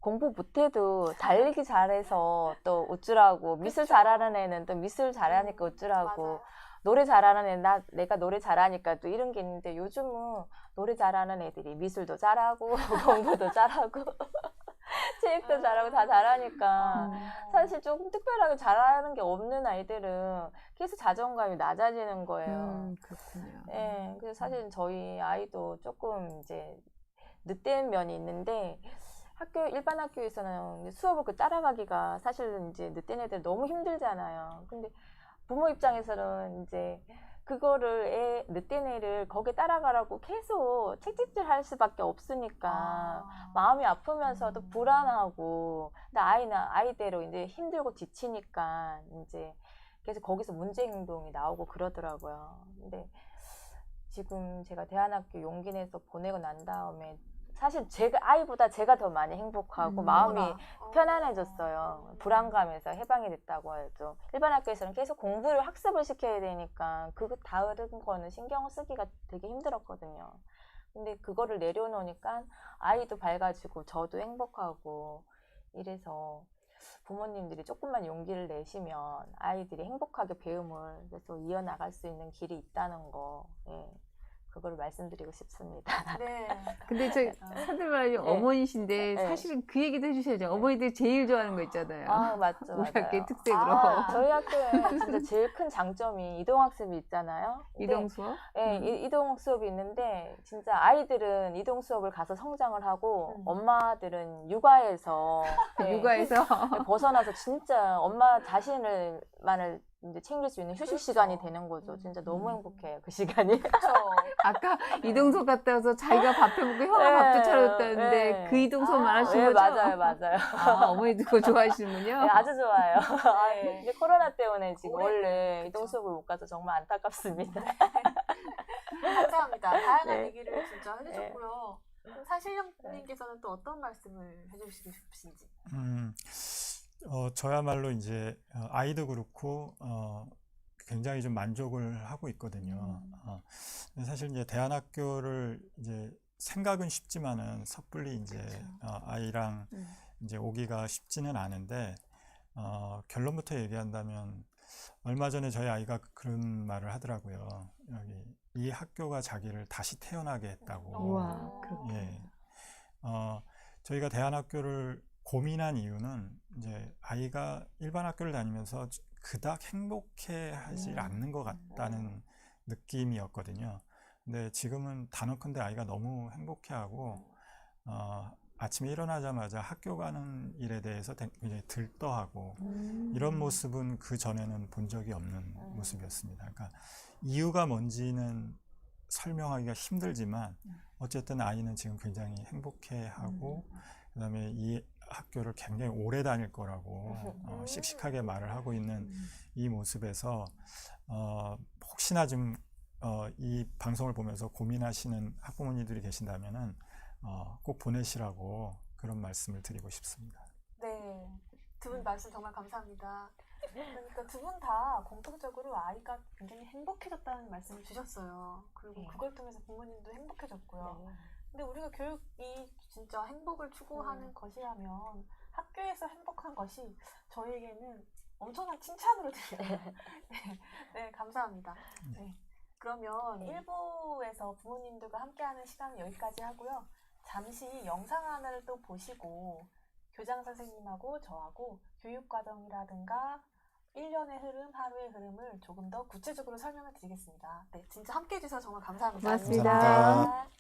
공부 못해도 달리기 잘해서 또 우쭐하고 미술 잘하는 애는 또 미술 잘하니까 우쭐하고 맞아요. 노래 잘하는 애 내가 노래 잘하니까 또 이런 게 있는데 요즘은 노래 잘하는 애들이 미술도 잘하고 공부도 잘하고 체육도 잘하고 다 잘하니까 사실 조금 특별하게 잘하는 게 없는 아이들은 계속 자존감이 낮아지는 거예요. 그렇군요. 예, 그래서 사실 저희 아이도 조금 이제 늦된 면이 있는데 일반 학교에서는 수업을 따라가기가 사실은 이제 늦된 애들 너무 힘들잖아요. 근데 부모 입장에서는 이제 그거를 늦된 애를 거기에 따라가라고 계속 채찍질 할 수밖에 없으니까 마음이 아프면서도 불안하고 근데 아이대로 이제 힘들고 지치니까 이제 계속 거기서 문제 행동이 나오고 그러더라고요. 근데 지금 제가 대안학교 용기 내서 보내고 난 다음에 사실 아이보다 제가 더 많이 행복하고 마음이 편안해졌어요. 불안감에서 해방이 됐다고 해도 일반 학교에서는 계속 공부를 학습을 시켜야 되니까 그거 다른 거는 신경 쓰기가 되게 힘들었거든요. 근데 그거를 내려놓으니까 아이도 밝아지고 저도 행복하고 이래서 부모님들이 조금만 용기를 내시면 아이들이 행복하게 배움을 계속 이어나갈 수 있는 길이 있다는 거 그걸 말씀드리고 싶습니다. 네. 근데 저 사들말이 어머니신데 네. 사실은 그 얘기도 해주셔야죠. 어머니들이 제일 좋아하는 거 있잖아요. 아, 맞죠. 우리 학교의 맞아요. 특색으로. 저희 학교에 진짜 제일 큰 장점이 이동학습이 있잖아요. 근데 이동 수업? 네, 이동 수업이 있는데 진짜 아이들은 이동 수업을 가서 성장을 하고 엄마들은 육아에서 육아에서 벗어나서 진짜 엄마 자신을만을 이제 챙길 수 있는 휴식 시간이 되는 거죠. 진짜 너무 행복해요, 그 시간이. 아까 이동석 갔다 와서 자기가 밥 해먹고 형아 네, 밥도 차렸다는데 네. 그 이동석 말하신 네, 거죠? 맞아요. 아, 어머니도 그거 좋아하시는군요. 네, 아주 좋아요. 네. 이제 코로나 때문에 지금 올해, 원래 그쵸. 이동 수업을 못 가서 정말 안타깝습니다. 감사합니다. 다양한 네. 얘기를 진짜 해주셨고요. 그럼 사실령님께서는 또 어떤 말씀을 해주시고 싶으신지? 저야말로 이제 아이도 그렇고 굉장히 좀 만족을 하고 있거든요. 사실 이제 대안학교를 이제 생각은 쉽지만은 섣불리 이제 아이랑 이제 오기가 쉽지는 않은데 결론부터 얘기한다면 얼마 전에 저희 아이가 그런 말을 하더라고요. 여기 이 학교가 자기를 다시 태어나게 했다고. 우와, 그렇게. 예. 저희가 대안학교를 고민한 이유는 이제 아이가 일반 학교를 다니면서 그닥 행복해 하지 않는 것 같다는 느낌이었거든요. 근데 지금은 단언컨대 아이가 너무 행복해하고 아침에 일어나자마자 학교 가는 일에 대해서 굉장히 들떠하고 이런 모습은 그 전에는 본 적이 없는 모습이었습니다. 그러니까 이유가 뭔지는 설명하기가 힘들지만 어쨌든 아이는 지금 굉장히 행복해하고 그다음에 이 학교를 굉장히 오래 다닐 거라고 씩씩하게 말을 하고 있는 이 모습에서 혹시나 좀 이 방송을 보면서 고민하시는 학부모님들이 계신다면은 꼭 보내시라고 그런 말씀을 드리고 싶습니다. 네, 두 분 말씀 정말 감사합니다. 그러니까 두 분 다 공통적으로 아이가 굉장히 행복해졌다는 말씀을 주셨어요. 그리고 네. 그걸 통해서 부모님도 행복해졌고요. 네. 근데 우리가 교육이 진짜 행복을 추구하는 것이라면 학교에서 행복한 것이 저희에게는 엄청난 칭찬으로 들려요. 네, 감사합니다. 네. 그러면 1부에서 부모님들과 함께하는 시간은 여기까지 하고요. 잠시 영상 하나를 또 보시고 교장 선생님하고 저하고 교육과정이라든가 1년의 흐름, 하루의 흐름을 조금 더 구체적으로 설명을 드리겠습니다. 네, 진짜 함께 해주셔서 정말 감사합니다. 고맙습니다. 감사합니다.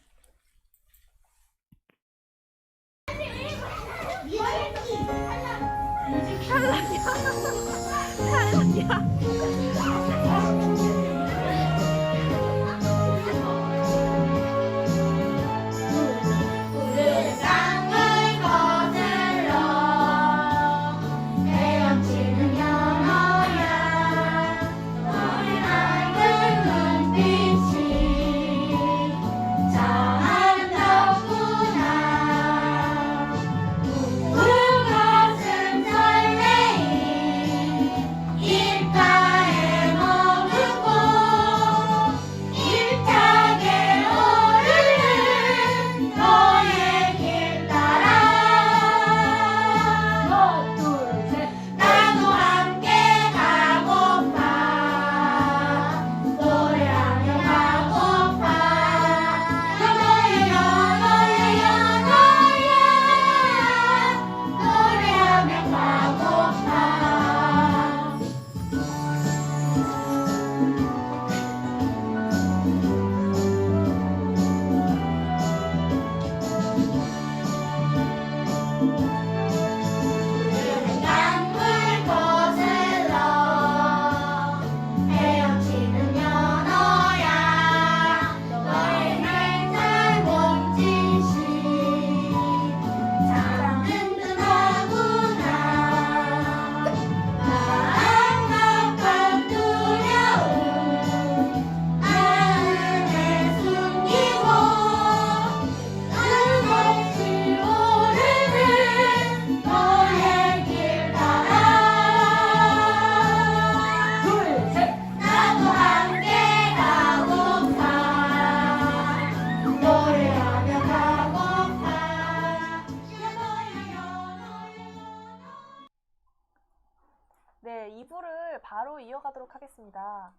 네, 2부를 바로 이어가도록 하겠습니다.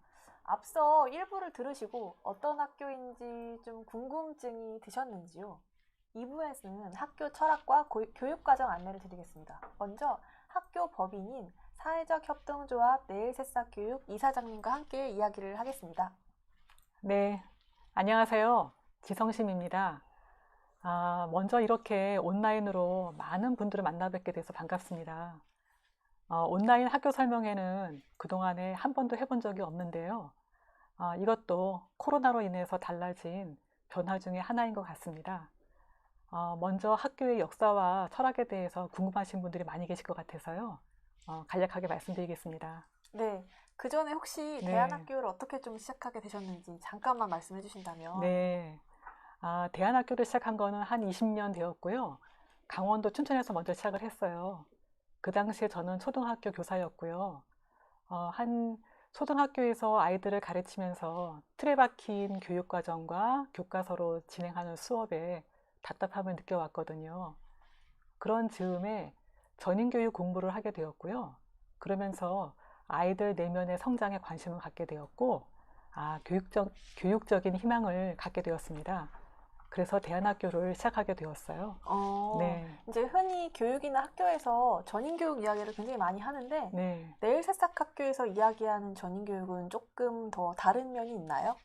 앞서 1부를 들으시고 어떤 학교인지 좀 궁금증이 드셨는지요? 2부에서는 학교 철학과 교육과정 안내를 드리겠습니다. 먼저 학교 법인인 사회적협동조합 내일새싹교육 이사장님과 함께 이야기를 하겠습니다. 네, 안녕하세요. 지성심입니다. 먼저 이렇게 온라인으로 많은 분들을 만나 뵙게 돼서 반갑습니다. 온라인 학교 설명회는 그동안에 한 번도 해본 적이 없는데요. 이것도 코로나로 인해서 달라진 변화 중에 하나인 것 같습니다. 먼저 학교의 역사와 철학에 대해서 궁금하신 분들이 많이 계실 것 같아서요. 간략하게 말씀드리겠습니다. 네, 그 전에 혹시 네. 대안학교를 어떻게 좀 시작하게 되셨는지 잠깐만 말씀해 주신다면. 네, 대안학교를 시작한 거는 한 20년 되었고요. 강원도 춘천에서 먼저 시작을 했어요. 그 당시에 저는 초등학교 교사였고요. 한 초등학교에서 아이들을 가르치면서 틀에 박힌 교육과정과 교과서로 진행하는 수업에 답답함을 느껴왔거든요. 그런 즈음에 전인교육 공부를 하게 되었고요. 그러면서 아이들 내면의 성장에 관심을 갖게 되었고, 교육적인 희망을 갖게 되었습니다. 그래서 대안학교를 시작하게 되었어요. 네. 이제 흔히 교육이나 학교에서 전인교육 이야기를 굉장히 많이 하는데 네. 내일 새싹 학교에서 이야기하는 전인교육은 조금 더 다른 면이 있나요?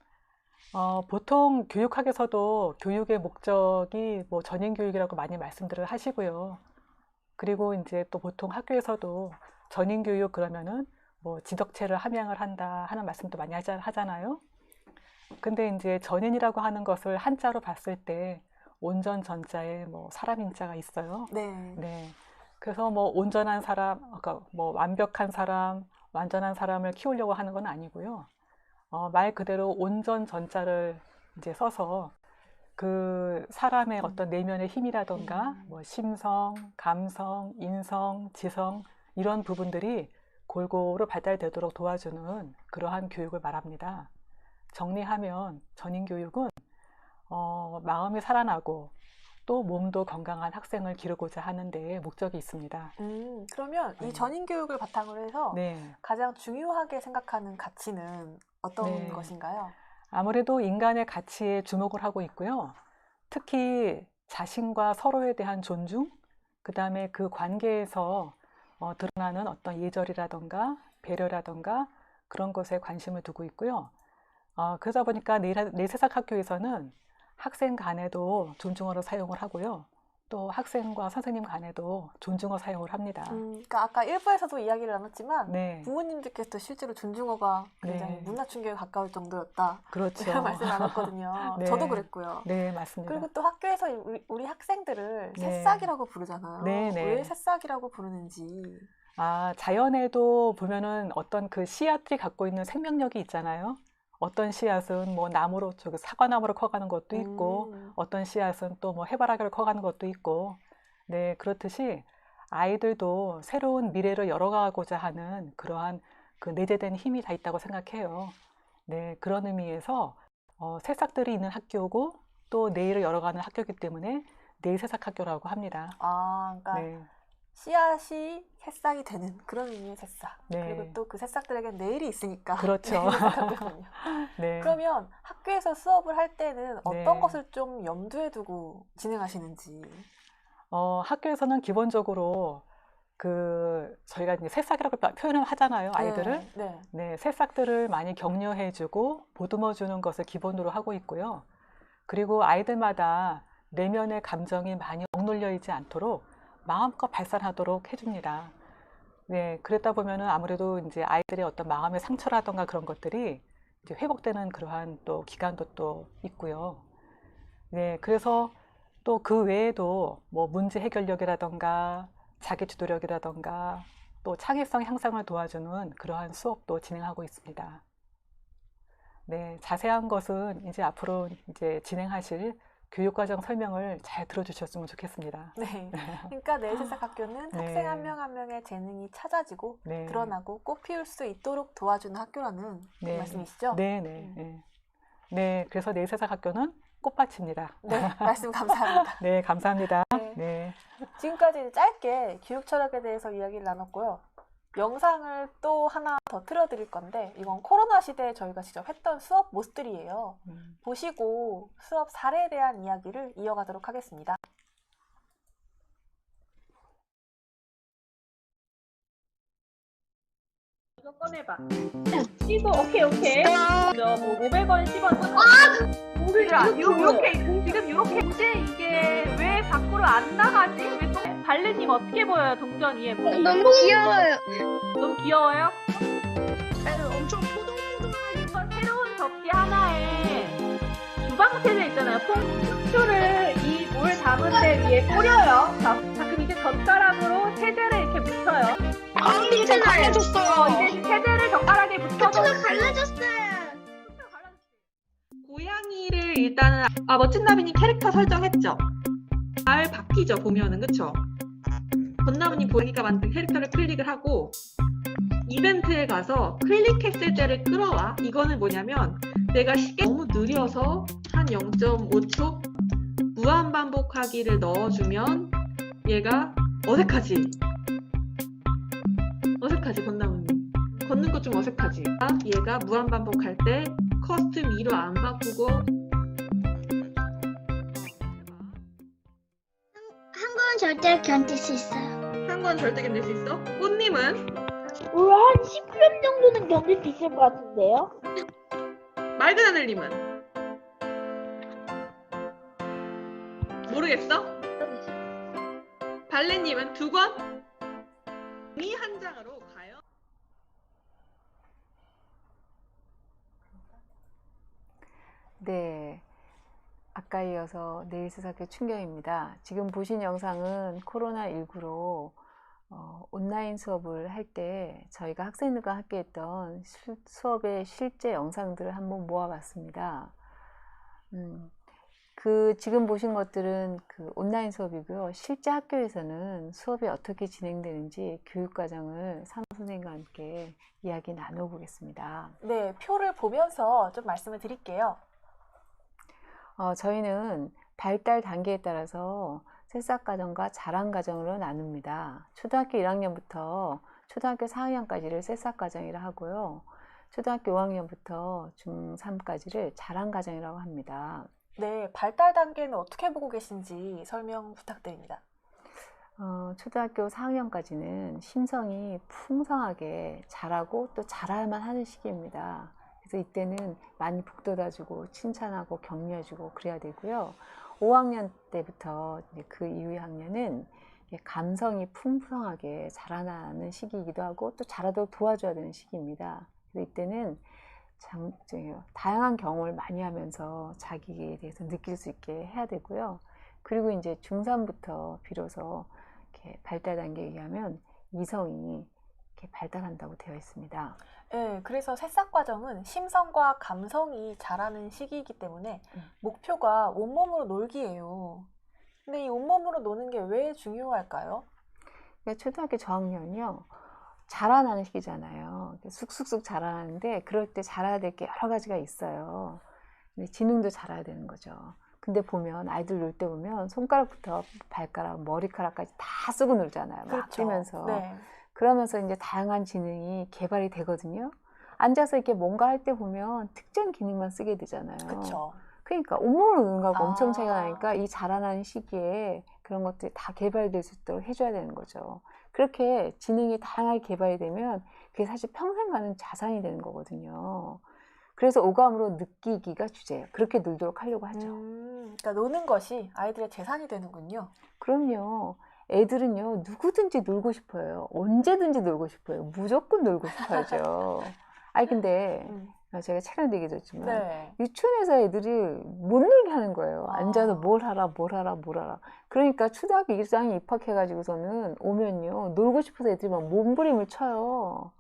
보통 교육학에서도 교육의 목적이 뭐 전인교육이라고 많이 말씀들을 하시고요. 그리고 이제 또 보통 학교에서도 전인교육 그러면은 뭐 지덕체를 함양을 한다 하는 말씀도 많이 하잖아요. 근데 이제 전인이라고 하는 것을 한자로 봤을 때 온전 전자에 뭐 사람 인자가 있어요. 네. 네. 그래서 뭐 온전한 사람, 그러니까 뭐 완벽한 사람, 완전한 사람을 키우려고 하는 건 아니고요. 말 그대로 온전 전자를 이제 써서 그 사람의 어떤 내면의 힘이라던가 뭐 심성, 감성, 인성, 지성 이런 부분들이 골고루 발달되도록 도와주는 그러한 교육을 말합니다. 정리하면 전인교육은 마음이 살아나고 또 몸도 건강한 학생을 기르고자 하는 데에 목적이 있습니다. 그러면 이 전인교육을 바탕으로 해서 네. 가장 중요하게 생각하는 가치는 어떤 네. 것인가요? 아무래도 인간의 가치에 주목을 하고 있고요. 특히 자신과 서로에 대한 존중, 그 다음에 그 관계에서 드러나는 어떤 예절이라던가 배려라던가 그런 것에 관심을 두고 있고요. 그러다 보니까 내일새싹학교에서는 학생 간에도 존중어를 사용을 하고요. 또 학생과 선생님 간에도 존중어 사용을 합니다. 그러니까 아까 일부에서도 이야기를 나눴지만 네. 부모님들께서 실제로 존중어가 굉장히 네. 문화 충격에 가까울 정도였다. 그렇죠. 이런 말씀 나눴거든요. 네. 저도 그랬고요. 네, 맞습니다. 그리고 또 학교에서 우리 학생들을 네. 새싹이라고 부르잖아요. 네, 네. 왜 새싹이라고 부르는지. 자연에도 보면은 어떤 그 씨앗들이 갖고 있는 생명력이 있잖아요. 어떤 씨앗은 뭐 나무로 사과나무로 커가는 것도 있고 어떤 씨앗은 또 뭐 해바라기로 커가는 것도 있고 네 그렇듯이 아이들도 새로운 미래를 열어가고자 하는 그러한 그 내재된 힘이 다 있다고 생각해요. 네 그런 의미에서 새싹들이 있는 학교고 또 내일을 열어가는 학교이기 때문에 내일 새싹학교라고 합니다. 그러니까 네. 씨앗이 새싹이 되는 그런 의미의 새싹. 네. 그리고 또 그 새싹들에겐 내일이 있으니까. 그렇죠. 네. 그러면 학교에서 수업을 할 때는 어떤 네. 것을 좀 염두에 두고 진행하시는지. 학교에서는 기본적으로 저희가 이제 새싹이라고 표현을 하잖아요, 아이들을. 네. 네, 새싹들을 많이 격려해주고 보듬어주는 것을 기본으로 하고 있고요. 그리고 아이들마다 내면의 감정이 많이 억눌려 있지 않도록 마음껏 발산하도록 해줍니다. 네, 그랬다 보면은 아무래도 이제 아이들의 어떤 마음의 상처라던가 그런 것들이 이제 회복되는 그러한 또 기간도 또 있고요. 네, 그래서 또 그 외에도 뭐 문제 해결력이라던가 자기 주도력이라던가 또 창의성 향상을 도와주는 그러한 수업도 진행하고 있습니다. 네, 자세한 것은 이제 앞으로 이제 진행하실 교육과정 설명을 잘 들어주셨으면 좋겠습니다. 네. 그러니까 내일새싹학교는 네. 학생 한 명 한 명의 재능이 찾아지고 네. 드러나고 꽃 피울 수 있도록 도와주는 학교라는 네. 말씀이시죠? 네, 네, 네. 네, 그래서 내일새싹학교는 꽃밭입니다. 네, 말씀 감사합니다. 네, 감사합니다. 네. 네. 지금까지 짧게 교육 철학에 대해서 이야기를 나눴고요. 영상을 또 하나 더 틀어드릴 건데 이건 코로나 시대에 저희가 직접 했던 수업 모습들이에요. 보시고 수업 사례에 대한 이야기를 이어가도록 하겠습니다. 이거 꺼내봐. 15, 오케이. 뭐 500원, 10원. 공주야, 요렇게, 지금 요렇게. 근데 이게 왜 밖으로 안 나가지? 왜 또, 발레님 어떻게 보여요, 동전이에? 너무 귀여워요. 너무 귀여워요? 엄청 포동포동하게. 이거 새로운 접시 하나에 주방 세제 있잖아요. 퐁수를 이 물 담은 데 위에 뿌려요. 자, 그럼 이제 젓가락으로 세제를 이렇게 묻혀요. 이제 갈라졌어요. 이제 세제를 젓가락에 묻혀서 갈라졌어요. 고양이를 일단은 멋진 나비님 캐릭터 설정했죠? 잘 바뀌죠 보면은 그쵸? 건나무님 보니까 만든 캐릭터를 클릭을 하고 이벤트에 가서 클릭했을 때를 끌어와. 이거는 뭐냐면 내가 시계 너무 느려서 한 0.5초 무한 반복하기를 넣어주면 얘가 어색하지 건나무님. 걷는 거 좀 어색하지. 얘가 무한 반복할 때 커스텀 2로 안 바꾸고 한국은 절대 견딜 수 있어요. 한 건 절대 견딜 수 있어? 꽃님은? 한 10분 정도는 견딜 수 있을 것 같은데요? 맑은 하늘님은? 모르겠어? 발레님은 2권? 이 한 장으로 가요? 네. 아까 이어서 내일세상교 충격입니다. 지금 보신 영상은 코로나19로 온라인 수업을 할 때 저희가 학생들과 함께 했던 수업의 실제 영상들을 한번 모아봤습니다. 지금 보신 것들은 그 온라인 수업이고요. 실제 학교에서는 수업이 어떻게 진행되는지 교육과정을 상호 선생님과 함께 이야기 나눠보겠습니다. 네, 표를 보면서 좀 말씀을 드릴게요. 저희는 발달 단계에 따라서 새싹과정과 자란과정으로 나눕니다. 초등학교 1학년부터 초등학교 4학년까지를 새싹과정이라 하고요. 초등학교 5학년부터 중3까지를 자란과정이라고 합니다. 네, 발달 단계는 어떻게 보고 계신지 설명 부탁드립니다. 초등학교 4학년까지는 심성이 풍성하게 자라고 또 자랄만 하는 시기입니다. 그래서 이때는 많이 북돋아주고 칭찬하고 격려해주고 그래야 되고요. 5학년 때부터 이제 그 이후의 학년은 감성이 풍성하게 자라나는 시기이기도 하고 또 자라도록 도와줘야 되는 시기입니다. 그래서 이때는 다양한 경험을 많이 하면서 자기에 대해서 느낄 수 있게 해야 되고요. 그리고 이제 중3부터 비로소 이렇게 발달 단계에 의하면 이성이 이렇게 발달한다고 되어 있습니다. 네, 그래서 새싹 과정은 심성과 감성이 자라는 시기이기 때문에 목표가 온몸으로 놀기예요. 근데 이 온몸으로 노는 게 왜 중요할까요? 그러니까 초등학교 저학년이요. 자라나는 시기잖아요. 쑥쑥쑥 자라나는데 그럴 때 자라야 될 게 여러 가지가 있어요. 근데 지능도 자라야 되는 거죠. 근데 보면 아이들 놀 때 보면 손가락부터 발가락, 머리카락까지 다 쓰고 놀잖아요. 막 그렇죠. 뛰면서. 네. 그러면서 이제 다양한 지능이 개발이 되거든요. 앉아서 이렇게 뭔가 할 때 보면 특정 기능만 쓰게 되잖아요. 그렇죠. 그러니까 온몸으로 노는 거하고 엄청 아. 차이가 나니까 이 자라나는 시기에 그런 것들이 다 개발될 수 있도록 해줘야 되는 거죠. 그렇게 지능이 다양하게 개발이 되면 그게 사실 평생 가는 자산이 되는 거거든요. 그래서 오감으로 느끼기가 주제예요. 그렇게 놀도록 하려고 하죠. 그러니까 노는 것이 아이들의 재산이 되는군요. 그럼요. 애들은요, 누구든지 놀고 싶어요. 언제든지 놀고 싶어요. 무조건 놀고 싶어하죠. 아니, 근데 제가 최근에 얘기 드렸지만 네. 유치원에서 애들이 못 놀게 하는 거예요. 아. 앉아서 뭘 하라. 그러니까 초등학교 1학년 입학해가지고서는 오면요, 놀고 싶어서 애들이 막 몸부림을 쳐요.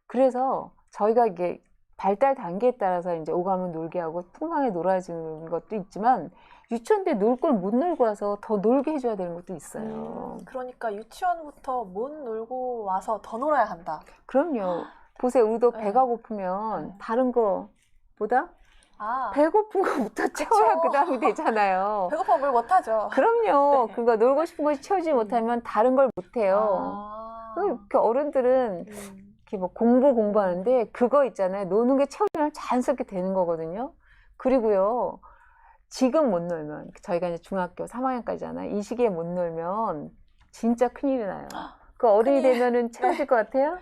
그래서 저희가 이게 발달 단계에 따라서 이제 오감을 놀게 하고 풍성하게 놀아주는 것도 있지만 유치원 때 놀 걸 못 놀고 와서 더 놀게 해줘야 되는 것도 있어요. 그러니까 유치원부터 못 놀고 와서 더 놀아야 한다. 그럼요. 보세요. 우리도 네. 배가 고프면 네. 다른 거보다 아, 배고픈 거부터 채워야 그 다음이 되잖아요. 배고프면 뭘 못하죠. 그럼요. 네. 그러니까 놀고 싶은 거 채우지 못하면 다른 걸 못해요. 아. 그 어른들은 이렇게 뭐 공부하는데 그거 있잖아요. 노는 게 채우면 자연스럽게 되는 거거든요. 그리고요. 지금 못 놀면 저희가 이제 중학교 3학년까지잖아요. 이 시기에 못 놀면 진짜 큰일이 나요. 그 어른이 큰일. 되면은 채워질 것 같아요?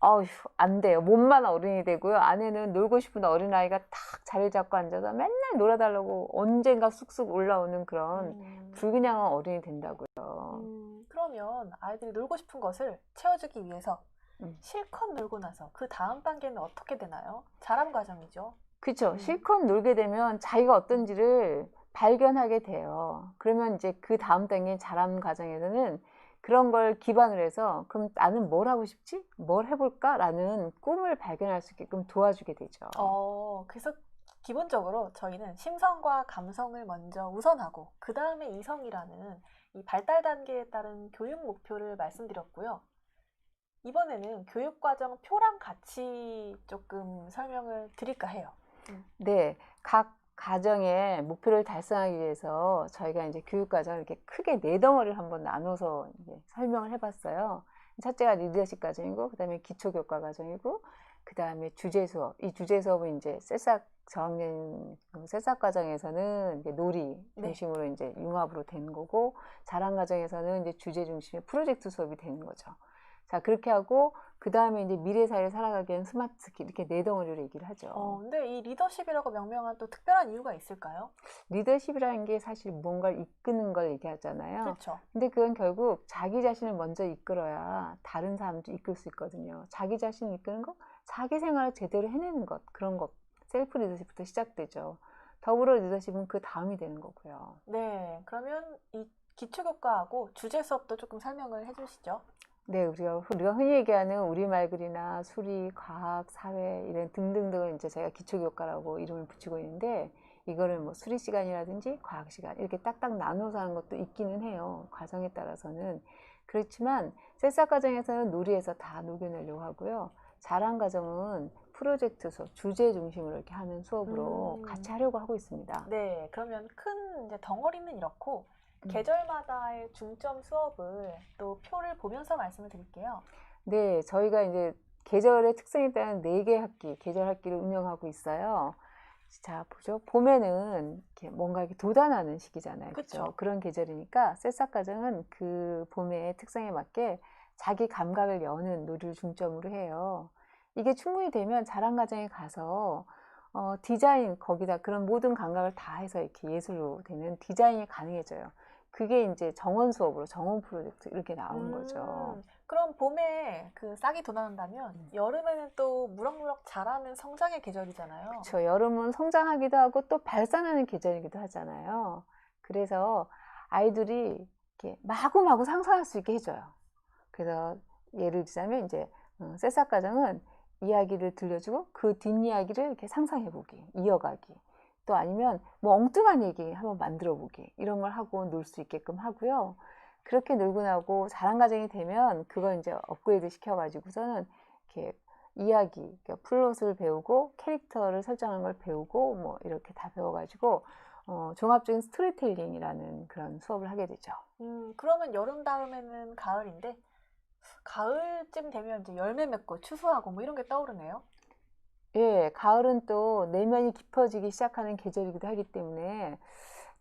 아휴, 안 돼요. 몸만 어른이 되고요. 안에는 놀고 싶은 어린아이가 탁 자리 잡고 앉아서 맨날 놀아달라고 언젠가 쑥쑥 올라오는 그런 불균형한 어른이 된다고요. 그러면 아이들이 놀고 싶은 것을 채워주기 위해서 실컷 놀고 나서 그 다음 단계는 어떻게 되나요? 자람 과정이죠. 그렇죠. 실컷 놀게 되면 자기가 어떤지를 발견하게 돼요. 그러면 이제 그 다음 단계 자람 과정에서는 그런 걸 기반으로 해서 그럼 나는 뭘 하고 싶지? 뭘 해볼까? 라는 꿈을 발견할 수 있게끔 도와주게 되죠. 그래서 기본적으로 저희는 심성과 감성을 먼저 우선하고 그 다음에 이성이라는 이 발달 단계에 따른 교육 목표를 말씀드렸고요. 이번에는 교육과정 표랑 같이 조금 설명을 드릴까 해요. 네, 각 가정의 목표를 달성하기 위해서 저희가 이제 교육과정을 이렇게 크게 4덩어리를 한번 나눠서 이제 설명을 해봤어요. 첫째가 리더십 과정이고, 그 다음에 기초교과 과정이고, 그 다음에 주제 수업. 이 주제 수업은 이제 새싹 저학년 새싹 과정에서는 이제 놀이 중심으로 이제 융합으로 되는 거고, 자랑 과정에서는 이제 주제 중심의 프로젝트 수업이 되는 거죠. 자, 그렇게 하고, 그 다음에 이제 미래 사회를 살아가기 위한 스마트 스킬, 이렇게 4덩어리로 얘기를 하죠. 근데 이 리더십이라고 명명한 또 특별한 이유가 있을까요? 리더십이라는 게 사실 뭔가를 이끄는 걸 얘기하잖아요. 그렇죠. 근데 그건 결국 자기 자신을 먼저 이끌어야 다른 사람도 이끌 수 있거든요. 자기 자신을 이끄는 것, 자기 생활을 제대로 해내는 것, 그런 것, 셀프 리더십부터 시작되죠. 더불어 리더십은 그 다음이 되는 거고요. 네, 그러면 이 기초교과하고 주제 수업도 조금 설명을 해주시죠. 네, 우리가 흔히 얘기하는 우리말글이나 수리, 과학, 사회 이런 등등등을 이제 저희가 기초교과라고 이름을 붙이고 있는데, 이거를 뭐 수리 시간이라든지 과학 시간 이렇게 딱딱 나눠서 하는 것도 있기는 해요. 과정에 따라서는. 그렇지만 새싹 과정에서는 놀이에서 다 녹여내려고 하고요. 자랑 과정은 프로젝트 수업, 주제 중심으로 이렇게 하는 수업으로 같이 하려고 하고 있습니다. 네, 그러면 큰 이제 덩어리는 이렇고 계절마다의 중점 수업을 또 표를 보면서 말씀을 드릴게요. 네, 저희가 이제 계절의 특성에 따른 4개 학기, 계절 학기를 운영하고 있어요. 자, 보죠. 봄에는 이렇게 뭔가 이렇게 돋아나는 시기잖아요. 그렇죠? 그런 계절이니까 새싹 과정은 그 봄의 특성에 맞게 자기 감각을 여는 놀이를 중점으로 해요. 이게 충분히 되면 자랑 과정에 가서 디자인, 거기다 그런 모든 감각을 다 해서 이렇게 예술로 되는 디자인이 가능해져요. 그게 이제 정원 수업으로 정원 프로젝트 이렇게 나온 거죠. 그럼 봄에 그 싹이 돋아난다면 여름에는 또 무럭무럭 자라는 성장의 계절이잖아요. 그렇죠. 여름은 성장하기도 하고 또 발산하는 계절이기도 하잖아요. 그래서 아이들이 이렇게 마구마구 상상할 수 있게 해줘요. 그래서 예를 들자면 이제 새싹 과정은 이야기를 들려주고 그 뒷이야기를 이렇게 상상해보기, 이어가기. 또 아니면 뭐 엉뚱한 얘기 한번 만들어보기, 이런 걸 하고 놀 수 있게끔 하고요. 그렇게 놀고 나고 자랑 과정이 되면 그걸 이제 업그레이드 시켜가지고서는 이렇게 이야기, 그러니까 플롯을 배우고 캐릭터를 설정하는 걸 배우고 뭐 이렇게 다 배워가지고 종합적인 스토리텔링이라는 그런 수업을 하게 되죠. 그러면 여름 다음에는 가을인데 가을쯤 되면 이제 열매 맺고 추수하고 뭐 이런 게 떠오르네요. 예, 가을은 또 내면이 깊어지기 시작하는 계절이기도 하기 때문에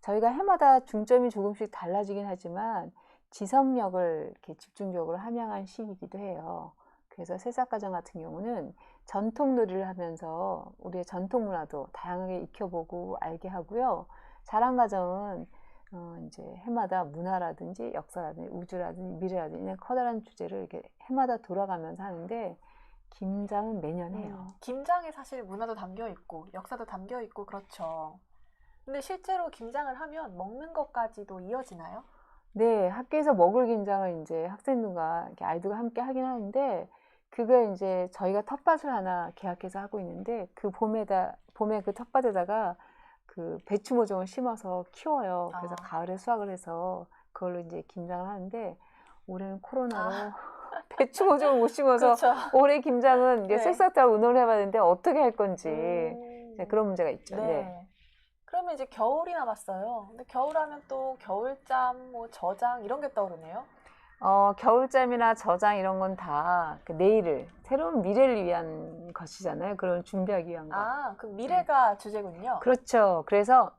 저희가 해마다 중점이 조금씩 달라지긴 하지만 지성력을 이렇게 집중적으로 함양한 시기이기도 해요. 그래서 새싹과정 같은 경우는 전통놀이를 하면서 우리의 전통 문화도 다양하게 익혀보고 알게 하고요. 자랑과정은 이제 해마다 문화라든지 역사라든지 우주라든지 미래라든지 이런 커다란 주제를 이렇게 해마다 돌아가면서 하는데 김장은 매년 해요. 김장에 사실 문화도 담겨 있고 역사도 담겨 있고 그렇죠. 근데 실제로 김장을 하면 먹는 것까지도 이어지나요? 네, 학교에서 먹을 김장을 이제 학생들과 이렇게 아이들과 함께 하긴 하는데 그걸 이제 저희가 텃밭을 하나 계약해서 하고 있는데 그 봄에 그 텃밭에다가 그 배추 모종을 심어서 키워요. 그래서 가을에 수확을 해서 그걸로 이제 김장을 하는데 올해는 코로나로 배추 모종을 못 심어서 그렇죠. 올해 김장은 이제 네. 쓱싹 의논을 해봐야 되는데 어떻게 할 건지 그런 문제가 있죠. 네. 네. 그러면 이제 겨울이 남았어요. 근데 겨울하면 또 겨울잠, 뭐 저장 이런 게 떠오르네요. 겨울잠이나 저장 이런 건 다 내일을, 새로운 미래를 위한 것이잖아요. 그런 준비하기 위한 거. 그 미래가 주제군요. 그렇죠. 그래서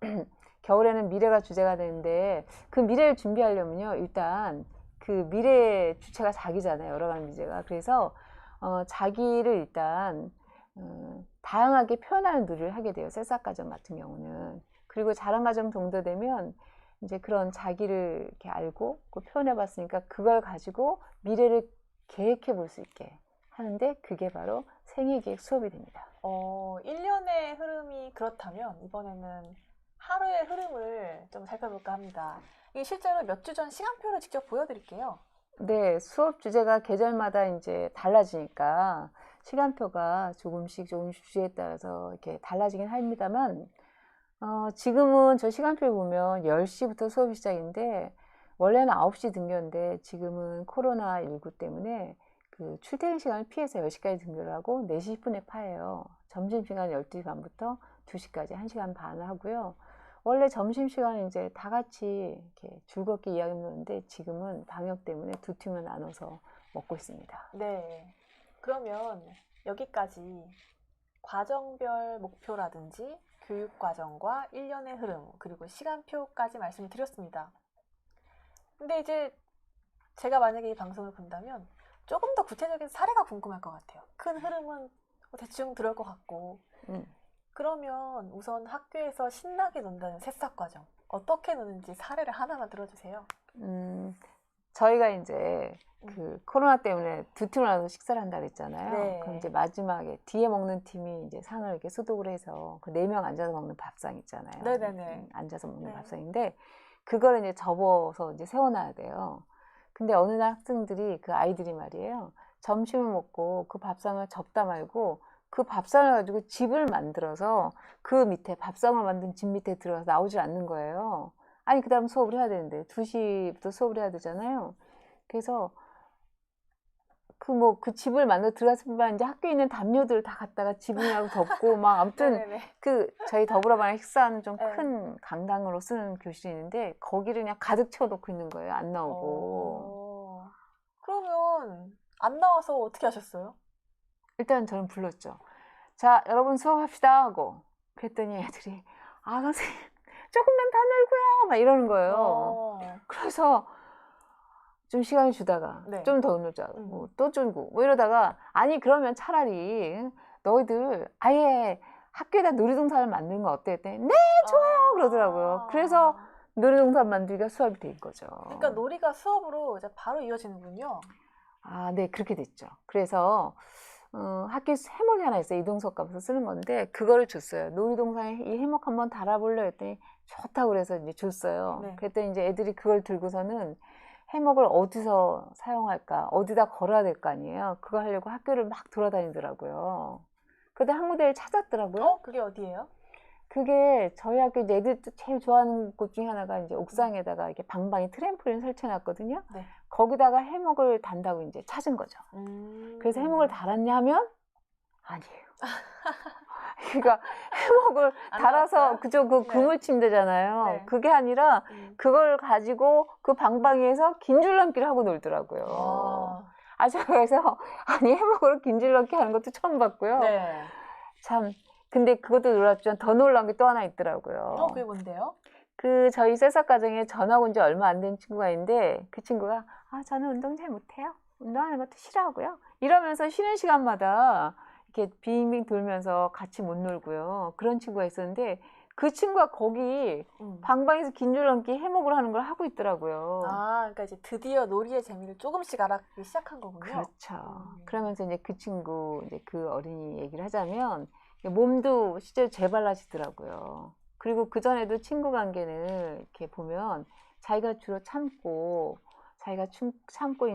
겨울에는 미래가 주제가 되는데 그 미래를 준비하려면요. 일단 그 미래의 주체가 자기잖아요. 여러 가지 미래가. 그래서 자기를 일단 다양하게 표현하는 놀이를 하게 돼요. 새싹과정 같은 경우는. 그리고 자랑과정 정도 되면 이제 그런 자기를 이렇게 알고 그 표현해 봤으니까 그걸 가지고 미래를 계획해 볼 수 있게 하는데 그게 바로 생애계획 수업이 됩니다. 1년의 흐름이 그렇다면 이번에는 하루의 흐름을 좀 살펴볼까 합니다. 이게 실제로 몇 주 전 시간표를 직접 보여드릴게요. 네, 수업 주제가 계절마다 이제 달라지니까 시간표가 조금씩 주제에 따라서 이렇게 달라지긴 합니다만 지금은 저 시간표를 보면 10시부터 수업이 시작인데 원래는 9시 등교인데 지금은 코로나19 때문에 그 출퇴근 시간을 피해서 10시까지 등교를 하고 4시 10분에 파예요. 점심시간 12시 반부터 2시까지 1시간 반 하고요. 원래 점심시간은 이제 다 같이 이렇게 즐겁게 이야기 나누는데 지금은 방역 때문에 2팀을 나눠서 먹고 있습니다. 네. 그러면 여기까지 과정별 목표라든지 교육 과정과 1년의 흐름, 그리고 시간표까지 말씀을 드렸습니다. 근데 이제 제가 만약에 이 방송을 본다면 조금 더 구체적인 사례가 궁금할 것 같아요. 큰 흐름은 대충 들어올 것 같고. 그러면 우선 학교에서 신나게 논다는 새싹 과정, 어떻게 노는지 사례를 하나만 들어주세요. 저희가 이제 그 코로나 때문에 2팀을 나눠서 식사를 한다 그랬잖아요. 네. 그럼 이제 마지막에 뒤에 먹는 팀이 이제 상을 이렇게 소독을 해서 그 4명 앉아서 먹는 밥상 있잖아요. 네네네. 앉아서 먹는 네. 밥상인데 그걸 이제 접어서 이제 세워놔야 돼요. 근데 어느 날 학생들이 그 아이들이 말이에요. 점심을 먹고 그 밥상을 접다 말고 그 밥상을 가지고 집을 만들어서 그 밑에 밥상을 만든 집 밑에 들어가서 나오질 않는 거예요. 아니 그 다음 수업을 해야 되는데 2시부터 수업을 해야 되잖아요. 그래서 그 집을 만들어 들어갔으면 이제 학교에 있는 담요들을 다 갖다가 지붕이라고 덮고 막 아무튼 네네네. 그 저희 더불어반에 식사하는 좀 네. 큰 강당으로 쓰는 교실이 있는데 거기를 그냥 가득 채워놓고 있는 거예요. 안 나오고. 그러면 안 나와서 어떻게 하셨어요? 일단 저는 불렀죠. 자, 여러분 수업합시다 하고 그랬더니 애들이 아 선생님 조금만 더 놀고요 막 이러는 거예요. 그래서 좀 시간을 주다가 네. 좀 더 놀자 또 줄고 뭐 이러다가 아니 그러면 차라리 너희들 아예 학교에다 놀이동산을 만드는 거 어때? 했더니 네 좋아요 그러더라고요. 그래서 놀이동산 만들기가 수업이 된 거죠. 그러니까 놀이가 수업으로 이제 바로 이어지는군요. 아, 네, 그렇게 됐죠. 그래서 학교에서 해목이 하나 있어요. 이동석 값에서 쓰는 건데 그거를 줬어요. 놀이동산에 이 해목 한번 달아볼래 했더니 좋다고 그래서 이제 줬어요. 네. 그랬더니 이제 애들이 그걸 들고서는 해목을 어디서 사용할까, 어디다 걸어야 될 거 아니에요. 그거 하려고 학교를 막 돌아다니더라고요. 그때 한 군데를 찾았더라고요. 그게 어디예요? 그게 저희 학교 이제 애들이 제일 좋아하는 곳 중에 하나가 이제 옥상에다가 이렇게 방방이 트램폴린 설치해놨거든요. 네. 거기다가 해목을 단다고 이제 찾은 거죠. 그래서 해목을 달았냐 하면 아니에요. 그러니까 해목을 안 달아서 나왔어요? 그쪽 그 네. 그물 침대잖아요. 네. 그게 아니라 그걸 가지고 그 방방이에서 긴 줄넘기를 하고 놀더라고요. 제가 그래서 아니 해목으로 긴 줄넘기 하는 것도 처음 봤고요. 네. 참 근데 그것도 놀랐지만 더 놀란 게 또 하나 있더라고요. 그게 뭔데요? 그 저희 새싹 가정에 전학 온 지 얼마 안 된 친구가 있는데 그 친구가 저는 운동 잘 못해요. 운동하는 것도 싫어하고요. 이러면서 쉬는 시간마다 이렇게 빙빙 돌면서 같이 못 놀고요. 그런 친구가 있었는데 그 친구가 거기 방방에서 긴 줄넘기 해목을 하는 걸 하고 있더라고요. 그러니까 이제 드디어 놀이의 재미를 조금씩 알아가기 시작한 거군요. 그렇죠. 그러면서 이제 그 친구, 이제 그 어린이 얘기를 하자면 몸도 실제로 재발라지더라고요. 그리고 그전에도 친구 관계는 이렇게 보면 자기가 주로 참고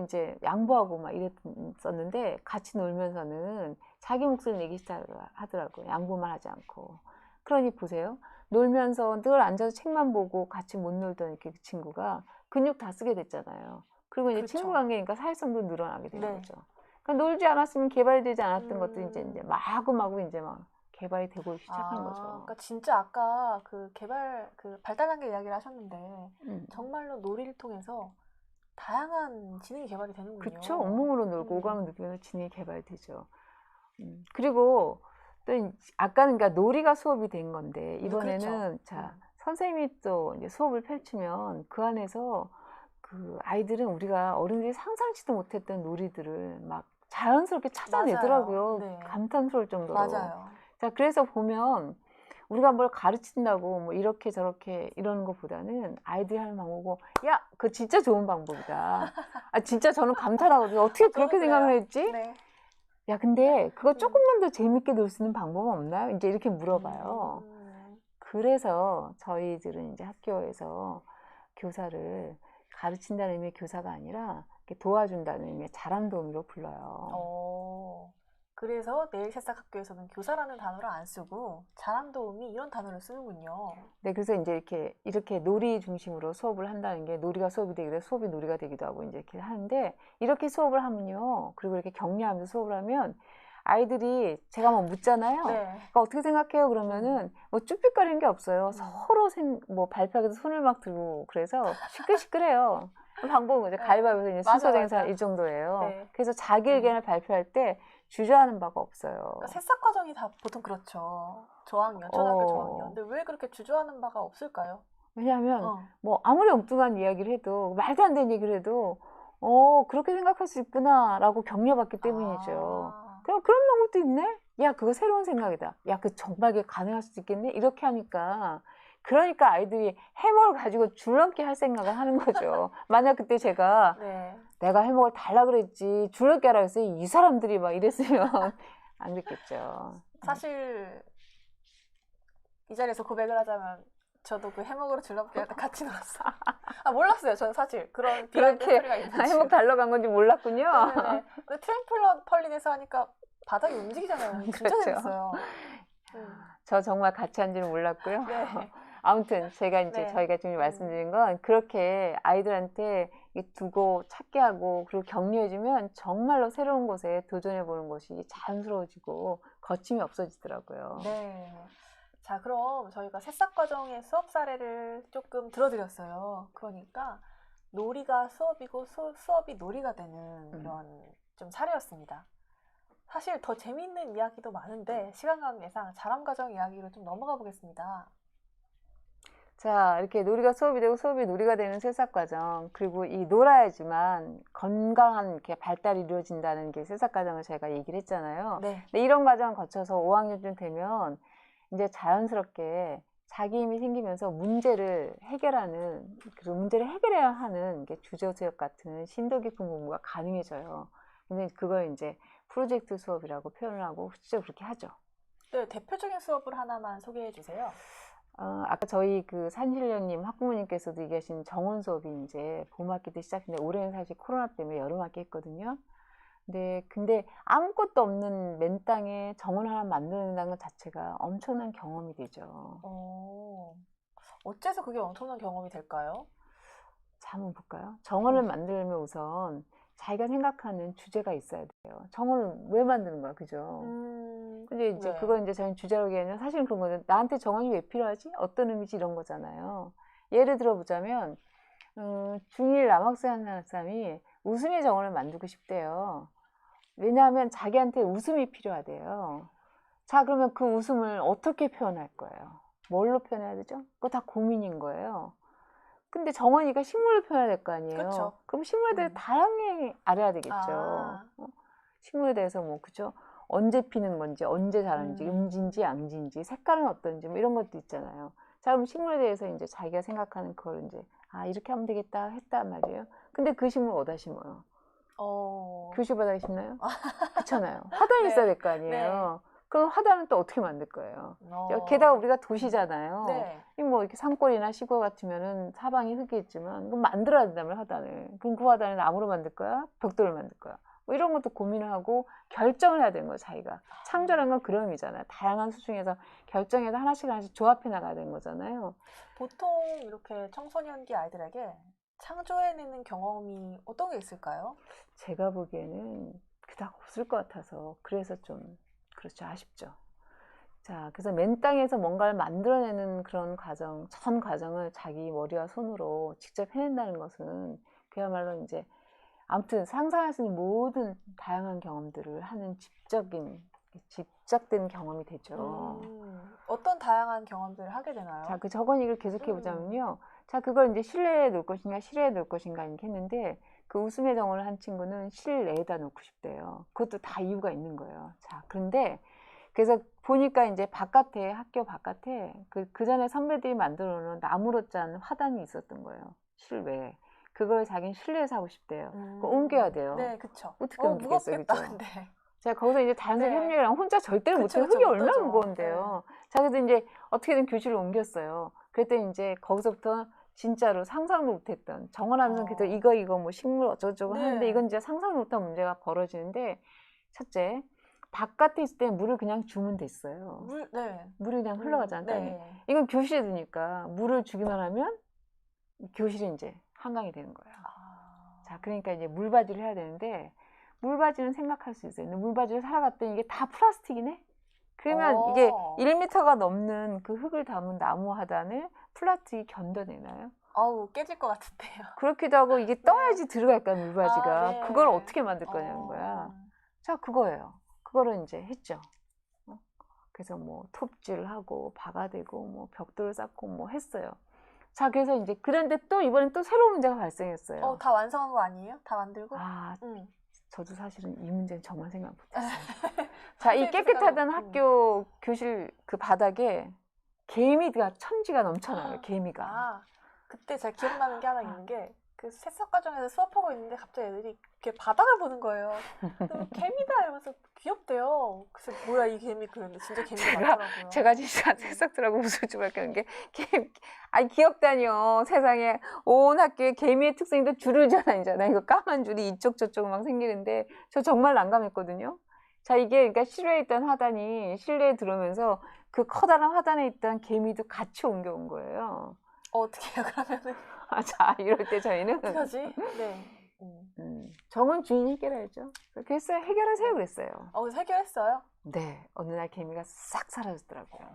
이제 양보하고 막 이랬었는데 같이 놀면서는 자기 목소리 내기 시작하더라고요. 양보만 하지 않고. 그러니 보세요. 놀면서 늘 앉아서 책만 보고 같이 못 놀던 이렇게 그 친구가 근육 다 쓰게 됐잖아요. 그리고 이제 그렇죠. 친구 관계니까 사회성도 늘어나게 되는 네. 거죠. 그러니까 놀지 않았으면 개발되지 않았던 것도 이제 마구마구 이제 막 개발이 되고 시작한 거죠. 그러니까 진짜 아까 그 발달 단계 이야기를 하셨는데 정말로 놀이를 통해서 다양한 지능이 개발이 되는군요. 그렇죠. 온몸으로 놀고 오감을 느끼면서 지능이 개발되죠. 그리고 또 아까는 그러니까 놀이가 수업이 된 건데 이번에는 그렇죠. 선생님이 또 이제 수업을 펼치면 그 안에서 그 아이들은 우리가 어른들이 상상치도 못했던 놀이들을 막 자연스럽게 찾아내더라고요. 네. 감탄스러울 정도로. 맞아요. 자, 그래서 보면 우리가 뭘 가르친다고 뭐 이렇게 저렇게 이러는 것보다는 아이들이 하는 방법은 야, 그거 진짜 좋은 방법이다. 진짜 저는 감탄하거든요. 어떻게 그렇게 생각을 했지? 네. 야, 근데 그거 조금만 더 재밌게 놀 수 있는 방법은 없나요? 이제 이렇게 물어봐요. 그래서 저희들은 이제 학교에서 교사를 가르친다는 의미의 교사가 아니라 이렇게 도와준다는 의미의 자랑도우미로 불러요. 그래서 내일새싹학교에서는 교사라는 단어를 안 쓰고 자랑도우미 이런 단어를 쓰는군요. 네, 그래서 이제 이렇게 놀이 중심으로 수업을 한다는 게 놀이가 수업이 되기도 하고 수업이 놀이가 되기도 하고 이제 이렇게 하는데 이렇게 수업을 하면요. 그리고 이렇게 격려하면서 수업을 하면 아이들이 제가 막 묻잖아요. 네. 그러니까 어떻게 생각해요? 그러면은 뭐 쭈삣거리는 게 없어요. 서로 뭐 발표하기도 손을 막 들고 그래서 시끌시끌해요. 방법은 뭐죠? 가위바위보에서 이제 맞아, 순서정해서 맞아. 이 정도예요. 네. 그래서 자기 의견을 발표할 때 주저하는 바가 없어요. 그러니까 새싹 과정이 다 보통 그렇죠. 저학년, 초등학교 저학년. 근데 왜 그렇게 주저하는 바가 없을까요? 왜냐하면 뭐 아무리 엉뚱한 이야기를 해도 말도 안 되는 얘기를 해도 그렇게 생각할 수 있구나라고 격려받기 때문이죠. 그럼 그런 방법도 있네? 야, 그거 새로운 생각이다. 야, 그 정말 그게 가능할 수도 있겠네? 이렇게 하니까 그러니까 아이들이 해먹을 가지고 줄넘기 할 생각을 하는 거죠. 만약 그때 제가 네. 내가 해먹을 달라 그랬지 줄넘기 하라 그랬어요. 이 사람들이 막 이랬으면 안 됐겠죠. 사실 이 자리에서 고백을 하자면 저도 그 해먹으로 줄넘기 할 때 같이 놀았어요. 몰랐어요. 저는 사실 그런 비하인드 그렇게 스토리가 있는지. 해먹 달러 간 건지 몰랐군요. 네네. 그 트램펄린에서 하니까 바닥이 움직이잖아요. 진짜 그렇죠. 재밌어요. 저 정말 같이 한 줄은 몰랐고요. 네. 아무튼 제가 이제 네. 저희가 지금 말씀드린 건 그렇게 아이들한테 두고 찾게 하고 그리고 격려해주면 정말로 새로운 곳에 도전해보는 것이 자연스러워지고 거침이 없어지더라고요. 네. 자, 그럼 저희가 새싹 과정의 수업 사례를 조금 들어드렸어요. 그러니까 놀이가 수업이고 수업이 놀이가 되는 그런 좀 사례였습니다. 사실 더 재미있는 이야기도 많은데 시간 관계상 자랑 과정 이야기로 좀 넘어가 보겠습니다. 자, 이렇게 놀이가 수업이 되고 수업이 놀이가 되는 새싹 과정, 그리고 이 놀아야지만 건강한 이렇게 발달이 이루어진다는 게 새싹 과정을 제가 얘기를 했잖아요. 네. 근데 이런 과정을 거쳐서 5학년쯤 되면 이제 자연스럽게 자기 힘이 생기면서 문제를 해결하는, 그리고 문제를 해결해야 하는 게 주제수업 같은 심도 깊은 공부가 가능해져요. 근데 그걸 이제 프로젝트 수업이라고 표현을 하고 실제로 그렇게 하죠. 네, 대표적인 수업을 하나만 소개해 주세요. 아까 저희 그 산실령님 학부모님께서도 얘기하신 정원 수업이 이제 봄학기 때 시작했는데 올해는 사실 코로나 때문에 여름학기 했거든요. 근데 아무것도 없는 맨 땅에 정원 하나 만드는다는 것 자체가 엄청난 경험이 되죠. 어째서 그게 엄청난 경험이 될까요? 자, 한번 볼까요? 정원을 만들려면 우선 자기가 생각하는 주제가 있어야 돼요. 정원을 왜 만드는 거야, 그죠? 근데 이제 네. 그건 이제 저희는 주제라고 얘기하면 사실은 그런 거죠. 나한테 정원이 왜 필요하지? 어떤 의미지? 이런 거잖아요. 예를 들어보자면 중1 남학생 한 사람이 웃음의 정원을 만들고 싶대요. 왜냐하면 자기한테 웃음이 필요하대요. 자, 그러면 그 웃음을 어떻게 표현할 거예요? 뭘로 표현해야 되죠? 그거 다 고민인 거예요. 근데 정원이가 식물로 표현해야 될 거 아니에요? 그쵸. 그럼 식물에 대해 다양하게 알아야 되겠죠. 식물에 대해서 뭐, 그죠? 언제 피는 건지, 언제 자라는지, 음진지, 양진지, 색깔은 어떤지, 뭐 이런 것도 있잖아요. 자, 그럼 식물에 대해서 이제 자기가 생각하는 그걸 이제, 이렇게 하면 되겠다 했단 말이에요. 근데 그 식물 어디다 심어요? 교실 바닥에 심나요? 그렇잖아요. 화단이 네. 있어야 될 거 아니에요. 그럼 화단은 또 어떻게 만들 거예요? 게다가 우리가 도시잖아요. 네. 뭐 이렇게 산골이나 시골 같으면은 사방이 흙이 있지만 그럼 만들어야 된다면 화단을. 그럼 그 화단을 나무로 만들 거야? 벽돌을 만들 거야? 뭐 이런 것도 고민을 하고 결정을 해야 되는 거예요, 자기가. 창조라는 건 그런 의미잖아요. 다양한 수 중에서 결정해서 하나씩 조합해 나가야 되는 거잖아요. 보통 이렇게 청소년기 아이들에게 창조해내는 경험이 어떤 게 있을까요? 제가 보기에는 그닥 없을 것 같아서 그래서 좀 그렇죠, 아쉽죠. 자, 그래서 맨 땅에서 뭔가를 만들어내는 그런 과정, 전 과정을 자기 머리와 손으로 직접 해낸다는 것은 그야말로 이제 아무튼 상상할 수 있는 모든 다양한 경험들을 하는 집적된 경험이 되죠. 어떤 다양한 경험들을 하게 되나요? 자, 그 저건이를 계속해 보자면요. 자, 그걸 이제 실내에 놓을 것인가, 실외에 놓을 것인가 이렇게 했는데 그 웃음의 정원을 한 친구는 실내에다 놓고 싶대요. 그것도 다 이유가 있는 거예요. 자, 그런데 그래서 보니까 이제 바깥에, 학교 바깥에 그 전에 선배들이 만들어 놓은 나무로 짠 화단이 있었던 거예요. 실외에. 그걸 자기는 실내에서 하고 싶대요. 그거 옮겨야 돼요. 네, 그쵸. 어떻게 옮기겠어요, 무겁겠다, 그죠? 근데. 자, 거기서 이제 자연스레 네. 협력을 하면 혼자 절대로 그쵸, 못해요. 그쵸, 흙이 얼마나 못하죠. 무거운데요. 자, 그래서 이제 어떻게든 교실을 옮겼어요. 그랬더니 이제 거기서부터 진짜로 상상도 못했던 정원하면서 그래도 이거 뭐 식물 어쩌고저쩌고 네. 하는데 이건 진짜 상상도 못한 문제가 벌어지는데 첫째, 바깥에 있을 때 물을 그냥 주면 됐어요. 네. 물이 그냥 흘러가잖아요. 땅에. 네. 이건 교실에 두니까 물을 주기만 하면 교실이 이제 한강이 되는 거예요. 자, 그러니까 이제 물바지를 해야 되는데 물바지는 생각할 수 있어요. 근데 물바지를 사러 갔더니 이게 다 플라스틱이네? 그러면 이게 1m가 넘는 그 흙을 담은 나무 하단을 플라스틱이 견뎌내나요? 아우, 깨질 것 같은데요. 그렇기도 하고 이게 떠야지 들어갈까 물바지가. 아, 네. 그걸 어떻게 만들 거냐는 거야. 자, 그거예요. 그거를 이제 했죠. 그래서 뭐 톱질하고 박아대고 뭐 벽돌을 쌓고 뭐 했어요. 자, 그래서 이제 그런데 또 이번엔 또 새로운 문제가 발생했어요. 다 완성한 거 아니에요? 다 만들고? 아, 응. 저도 사실은 이 문제는 정말 생각 못했어요. 자, 이 선생님 깨끗하던 생각은, 학교 교실 그 바닥에 개미가 천지가 넘쳐나요. 개미가. 아, 그때 제가 기억나는 게 하나 있는 게, 그 새싹 과정에서 수업하고 있는데 갑자기 애들이 이렇게 바닥을 보는 거예요. 개미다 이러면서 귀엽대요. 그래서 뭐야 이 개미, 그런데 진짜 개미가 많더라고요. 제가 진짜 새싹들하고 웃을 줄 알겠는 게 아니 귀엽다니요. 세상에 온 학교에 개미의 특성인데 줄을 잘 아니잖아요. 이거 까만 줄이 이쪽 저쪽 막 생기는데 저 정말 난감했거든요. 자, 이게 그러니까 실외에 있던 화단이 실내에 들어오면서 그 커다란 화단에 있던 개미도 같이 옮겨온 거예요. 어떻게 해요 그러면은? 자, 이럴 때 저희는 어떡하지? 네. 정은 주인이 해결해야죠. 그래서 해결하세요 그랬어요. 그래서 해결했어요? 네, 어느 날 개미가 싹 사라졌더라고요.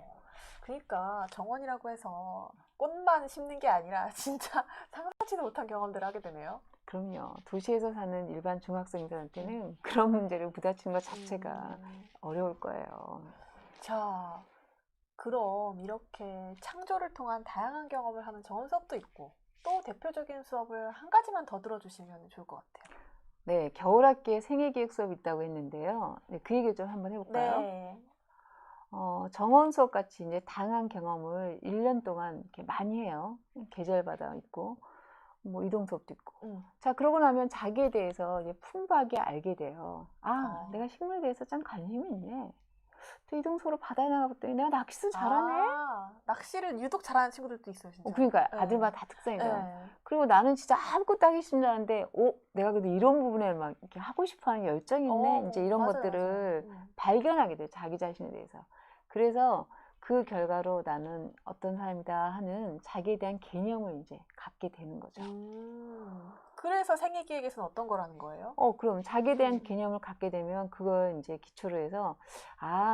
그러니까 정원이라고 해서 꽃만 심는 게 아니라 진짜 상상치도 못한 경험들을 하게 되네요. 그럼요. 도시에서 사는 일반 중학생들한테는 그런 문제를 부딪히는 것 자체가 어려울 거예요. 자, 그럼 이렇게 창조를 통한 다양한 경험을 하는 정원 수업도 있고 또 대표적인 수업을 한 가지만 더 들어주시면 좋을 것 같아요. 네, 겨울학기에 생애기획 수업이 있다고 했는데요. 네, 그 얘기 좀 한번 해볼까요? 네. 정원 수업 같이 이제 다양한 경험을 1년 동안 이렇게 많이 해요. 계절마다 있고, 뭐 이동 수업도 있고. 자, 그러고 나면 자기에 대해서 이제 풍부하게 알게 돼요. 내가 식물에 대해서 참 관심이 있네. 또 이동 수업으로 바다에 나가봤더니 내가 낚시도 잘하네. 낚시를 유독 잘하는 친구들도 있어요, 진짜. 그러니까 네. 아들마다 다 특성이잖아요. 네. 그리고 나는 진짜 아무것도 하기 싫지 않은데, 내가 그래도 이런 부분에 막 이렇게 하고 싶어하는 열정이 있네. 이제 이런 맞아요, 것들을 맞아요. 발견하게 돼요. 자기 자신에 대해서. 그래서 그 결과로 나는 어떤 사람이다 하는 자기에 대한 개념을 이제 갖게 되는 거죠. 그래서 생애기획에서는 어떤 거라는 거예요? 그럼 자기에 대한 개념을 갖게 되면 그걸 이제 기초로 해서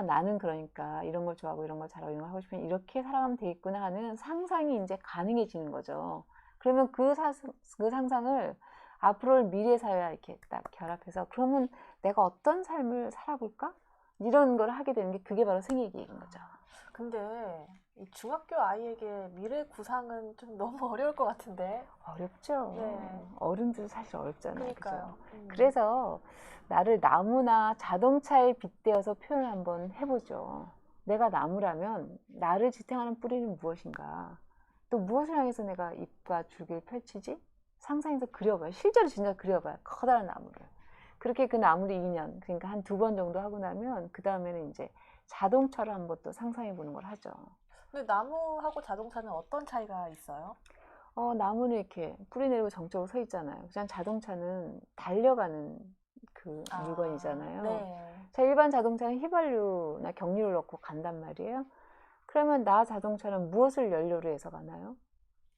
나는 그러니까 이런 걸 좋아하고 이런 걸 잘하고 이런 걸 하고 싶으면 이렇게 살아가면 되겠구나 하는 상상이 이제 가능해지는 거죠. 그러면 그 상상을 앞으로 미래 사회와 이렇게 딱 결합해서 그러면 내가 어떤 삶을 살아볼까? 이런 걸 하게 되는 게 그게 바로 생애기획인 거죠. 근데 이 중학교 아이에게 미래 구상은 좀 너무 어려울 것 같은데. 어렵죠. 네. 어른들도 사실 어렵잖아요. 그러니까요. 그죠? 그래서 나를 나무나 자동차에 빗대어서 표현을 한번 해보죠. 내가 나무라면 나를 지탱하는 뿌리는 무엇인가? 또 무엇을 향해서 내가 잎과 줄기를 펼치지? 상상해서 그려봐요. 실제로 진짜 그려봐요. 커다란 나무를. 그렇게 그 나무를 2년, 그러니까 한 2번 정도 하고 나면 그 다음에는 이제 자동차를 한번 또 상상해 보는 걸 하죠. 근데 나무하고 자동차는 어떤 차이가 있어요? 나무는 이렇게 뿌리 내리고 정적으로 서 있잖아요. 그냥 자동차는 달려가는 그 물건이잖아요. 네. 자, 일반 자동차는 휘발유나 경유를 넣고 간단 말이에요. 그러면 나 자동차는 무엇을 연료로 해서 가나요?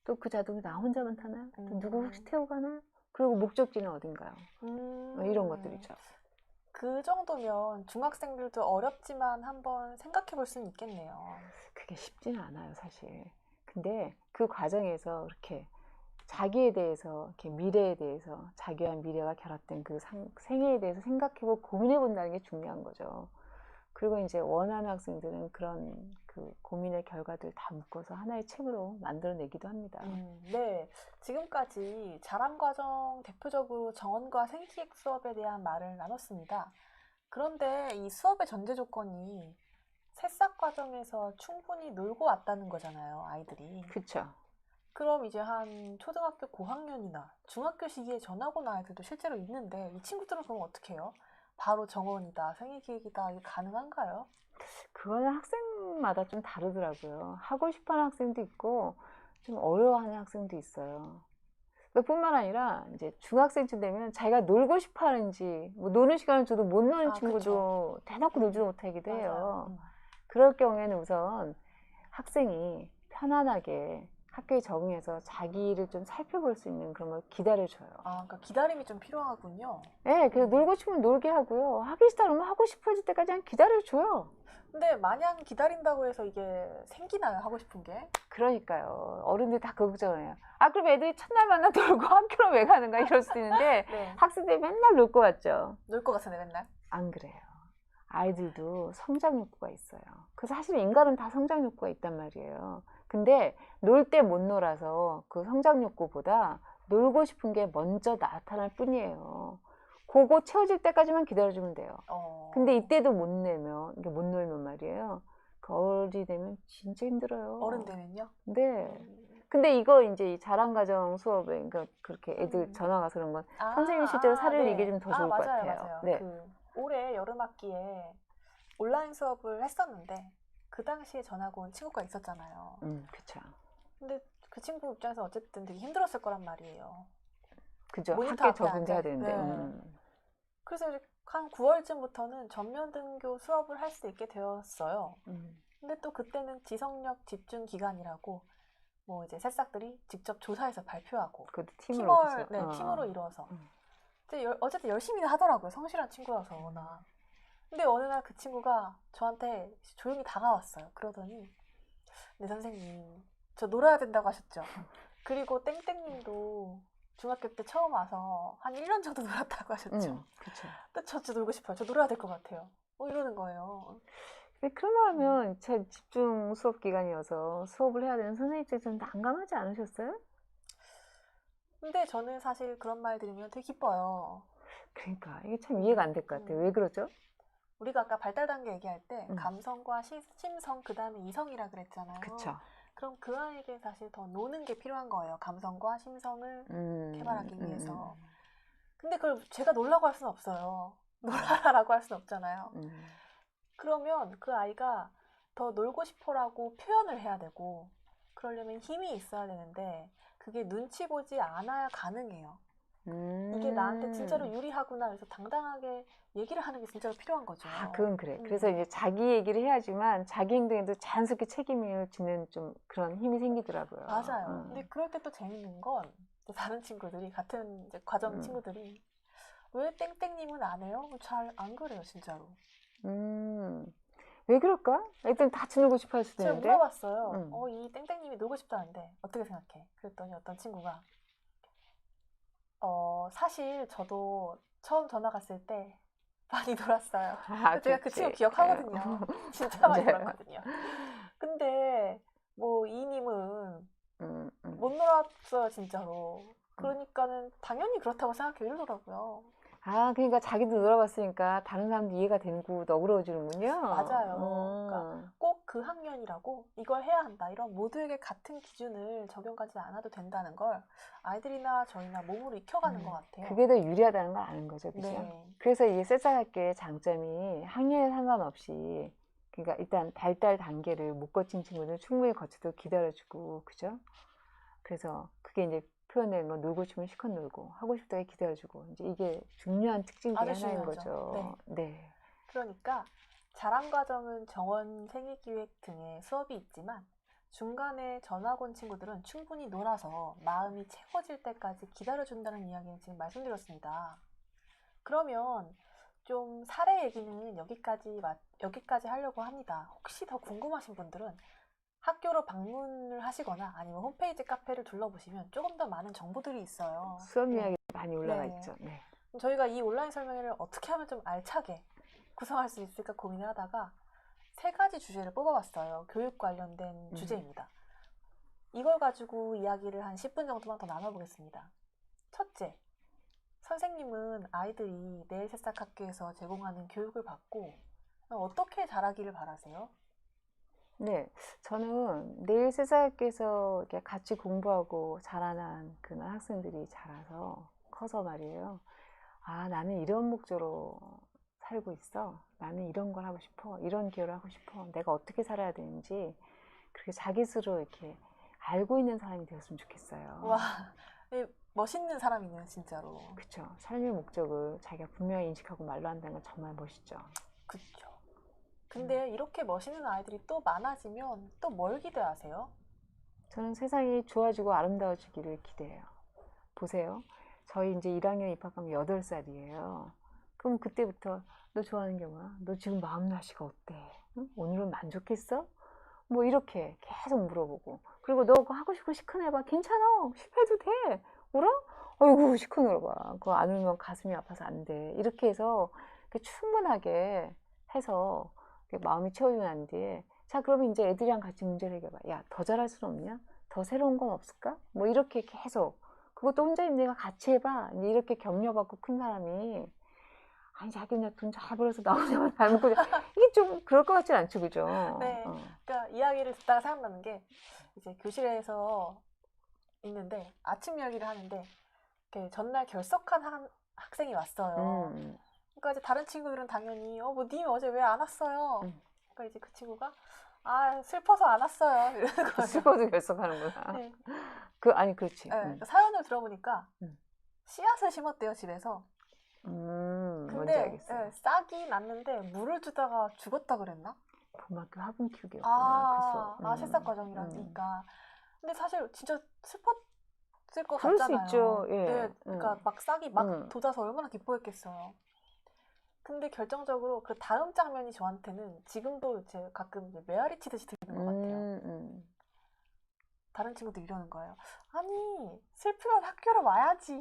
또 그 자동차 나 혼자만 타나요? 또 누구 혹시 태우고 가나요? 그리고 목적지는 어딘가요? 이런 것들이죠. 그 정도면 중학생들도 어렵지만 한번 생각해 볼 수는 있겠네요. 그게 쉽지는 않아요, 사실. 근데 그 과정에서 이렇게 자기에 대해서, 이렇게 미래에 대해서, 자기와 미래가 결합된 그 생애에 대해서 생각해보고 고민해 본다는 게 중요한 거죠. 그리고 이제 원하는 학생들은 그런 그 고민의 결과들 다 묶어서 하나의 책으로 만들어내기도 합니다. 네, 지금까지 자람 과정 대표적으로 정원과 생기획 수업에 대한 말을 나눴습니다. 그런데 이 수업의 전제 조건이 새싹 과정에서 충분히 놀고 왔다는 거잖아요, 아이들이. 그렇죠. 그럼 이제 한 초등학교 고학년이나 중학교 시기에 전학 온 아이들도 실제로 있는데 이 친구들은 그럼 어떻게 해요? 바로 정원이다, 생애기획이다, 이게 가능한가요? 그거는 학생마다 좀 다르더라고요. 하고 싶어하는 학생도 있고 좀 어려워하는 학생도 있어요. 뿐만 아니라 이제 중학생쯤 되면 자기가 놀고 싶어 하는지 뭐 노는 시간을 줘도 못 노는 아, 친구도 대놓고 놀지도 못하기도 맞아요. 해요. 그럴 경우에는 우선 학생이 편안하게 학교에 적응해서 자기를 좀 살펴볼 수 있는 그런 걸 기다려줘요. 아, 그러니까 기다림이 좀 필요하군요. 네, 그래서 놀고 싶으면 놀게 하고요. 하기 싫다 그러면 하고 싶어질 때까지 그냥 기다려줘요. 근데 마냥 기다린다고 해서 이게 생기나요? 하고 싶은 게? 그러니까요. 어른들이 다 그 걱정해요. 아, 그럼 애들이 첫날 만나 놀고 학교로 왜 가는가 이럴 수도 있는데 네. 학생들이 맨날 놀 것 같죠. 놀 것 같은데 맨날? 안 그래요. 아이들도 성장 욕구가 있어요. 그래서 사실 인간은 다 성장 욕구가 있단 말이에요. 근데 놀 때 못 놀아서 그 성장 욕구보다 놀고 싶은 게 먼저 나타날 뿐이에요. 그거 채워질 때까지만 기다려주면 돼요. 근데 이때도 못 놀면 말이에요. 그 어른이 되면 진짜 힘들어요. 어른 되면요? 네. 근데 이거 이제 이 자랑가정 수업에 그러니까 그렇게 애들 전화 가서 그런 건 선생님이 실제로 사례를 네. 얘기해 주면 더 좋을 것 맞아요, 같아요. 맞아요. 네. 그 올해 여름학기에 온라인 수업을 했었는데 그 당시에 전화가 온 친구가 있었잖아요. 그쵸. 근데 그 친구 입장에서 어쨌든 되게 힘들었을 거란 말이에요. 그죠. 모니터 학교에 앞에 적응해야 앉아- 되는데. 네. 그래서 이제 한 9월쯤부터는 전면 등교 수업을 할 수 있게 되었어요. 근데 또 그때는 지성력 집중 기간이라고 뭐 이제 새싹들이 직접 조사해서 발표하고 그것도 팀으로. 팀으로 이루어서 어쨌든 열심히 하더라고요. 성실한 친구여서 워낙. 근데 어느 날 그 친구가 저한테 조용히 다가왔어요. 그러더니 네 선생님 저 놀아야 된다고 하셨죠. 그리고 땡땡님도 중학교 때 처음 와서 한 1년 정도 놀았다고 하셨죠. 그쵸. 근데 저 진짜 놀고 싶어요. 저 놀아야 될 것 같아요. 이러는 거예요. 그러면 참 집중 수업 기간이어서 수업을 해야 되는 선생님 입장에서는 난감하지 않으셨어요? 근데 저는 사실 그런 말 들으면 되게 기뻐요. 그러니까 이게 참 이해가 안 될 것 같아요. 왜 그러죠? 우리가 아까 발달 단계 얘기할 때 음. 감성과 심성 그다음에 이성이라 그랬잖아요. 그쵸. 그럼 그 아이에게 사실 더 노는 게 필요한 거예요. 감성과 심성을 개발하기 위해서. 근데 그걸 제가 놀라고 할 수는 없어요. 놀아라라고 할 수는 없잖아요. 그러면 그 아이가 더 놀고 싶어라고 표현을 해야 되고 그러려면 힘이 있어야 되는데 그게 눈치 보지 않아야 가능해요. 이게 나한테 진짜로 유리하구나 그래서 당당하게 얘기를 하는 게 진짜로 필요한 거죠. 아, 그건 그래. 그래서 이제 자기 얘기를 해야지만 자기 행동에도 자연스럽게 책임을 지는 좀 그런 힘이 생기더라고요. 맞아요. 근데 그럴 때 또 재밌는 건 이제 다른 친구들이 같은 이제 과정 친구들이 왜 땡땡님은 안 해요? 잘 안 그래요, 진짜로. 왜 그럴까? 애들은 다 놀고 싶어 할 수도 제가 있는데. 물어봤어요. 이 땡땡님이 놀고 싶다는데 어떻게 생각해? 그랬더니 어떤 친구가 사실 저도 처음 전화 갔을 때 많이 놀았어요. 아, 제가 그 그치. 친구 기억하거든요. 진짜 많이 네. 놀았거든요. 근데 뭐 이님은 음, 못 놀았어요, 진짜로. 그러니까는 당연히 그렇다고 생각해 이러더라고요. 아, 그러니까 자기도 놀아봤으니까 다른 사람도 이해가 되고 너그러워지는군요. 맞아요. 그러니까 꼭 그 학년이라고 이걸 해야 한다. 이런 모두에게 같은 기준을 적용하지 않아도 된다는 걸 아이들이나 저희나 몸으로 익혀가는 것 같아요. 그게 더 유리하다는 걸 아는 거죠, 그죠? 네. 그래서 이 셀사학교의 장점이 학년에 상관없이 그러니까 일단 발달 단계를 못 거친 친구들 충분히 거쳐도 기다려주고, 그죠? 그래서 그게 이제 표현되는 건 놀고 싶으면 실컷 놀고 하고 싶다고 기다려주고 이제 이게 중요한 특징 중에 아주 하나인 중요하죠. 거죠. 네. 그러니까 자랑 과정은 정원 생애기획 등의 수업이 있지만 중간에 전학 온 친구들은 충분히 놀아서 마음이 채워질 때까지 기다려준다는 이야기를 지금 말씀드렸습니다. 그러면 좀 사례 얘기는 여기까지 하려고 합니다. 혹시 더 궁금하신 분들은 학교로 방문을 하시거나 아니면 홈페이지 카페를 둘러보시면 조금 더 많은 정보들이 있어요. 수업 이야기 많이 올라가 네. 있죠. 네. 저희가 이 온라인 설명회를 어떻게 하면 좀 알차게 구성할 수 있을까 고민을 하다가 3가지 주제를 뽑아봤어요. 교육 관련된 주제입니다. 이걸 가지고 이야기를 한 10분 정도만 더 나눠보겠습니다. 첫째, 선생님은 아이들이 내일 새싹 학교에서 제공하는 교육을 받고 어떻게 자라기를 바라세요? 네, 저는 내일 새사학교에서 이렇게 같이 공부하고 자라난 그런 학생들이 자라서 커서 말이에요. 아, 나는 이런 목적으로 살고 있어. 나는 이런 걸 하고 싶어. 이런 기여를 하고 싶어. 내가 어떻게 살아야 되는지 그렇게 자기 스스로 이렇게 알고 있는 사람이 되었으면 좋겠어요. 와, 멋있는 사람이네요, 진짜로. 그쵸. 삶의 목적을 자기가 분명히 인식하고 말로 한다는 건 정말 멋있죠. 그쵸. 근데 이렇게 멋있는 아이들이 또 많아지면 또 뭘 기대하세요? 저는 세상이 좋아지고 아름다워지기를 기대해요. 보세요. 저희 이제 1학년 입학하면 8살이에요. 그럼 그때부터 너 좋아하는 게 뭐야? 너 지금 마음 날씨가 어때? 응? 오늘은 만족했어? 뭐 이렇게 계속 물어보고. 그리고 너 그거 하고 싶고 시큰해봐. 괜찮아. 실패해도 돼. 울어? 어이구 시큰울어봐. 그거 안 울면 가슴이 아파서 안 돼. 이렇게 해서 충분하게 해서 마음이 채워지고 난 뒤에 자 그러면 이제 애들이랑 같이 문제를 해결해봐. 야 더 잘할 수는 없냐? 더 새로운 건 없을까? 뭐 이렇게 계속 그것도 혼자인 내가 같이 해봐. 이제 이렇게 격려받고 큰 사람이 아니 자기 그냥 돈 잘 벌어서 나 혼자만 잘 먹고 이게 좀 그럴 것 같진 않죠, 그죠? 네. 그러니까 이야기를 듣다가 생각나는 게 이제 교실에서 있는데 아침 이야기를 하는데 이렇게 전날 결석한 학생이 왔어요. 그러니까 이제 다른 친구들은 당연히 뭐 님 어제 왜 안 왔어요? 그러니까 이제 그 친구가 아 슬퍼서 안 왔어요. 이러는 거예요. 슬퍼도 결석하는구나. 네. 아니 그렇지. 네. 사연을 들어보니까 씨앗을 심었대요 집에서. 뭔지 근데 알겠어요. 싹이 났는데 물을 주다가 죽었다 그랬나? 고등학교 화분 키우기였구나. 그래서 실습 과정이라니까. 근데 사실 진짜 슬펐을 것 그럴 같잖아요. 수 있죠. 예. 네, 그러니까 막 싹이 막 돋아서 얼마나 기뻐했겠어요. 근데 결정적으로 그 다음 장면이 저한테는 지금도 이제 가끔 이제 메아리 치듯이 들리는 것 같아요. 다른 친구들 이러는 거예요. 아니 슬프면 학교로 와야지.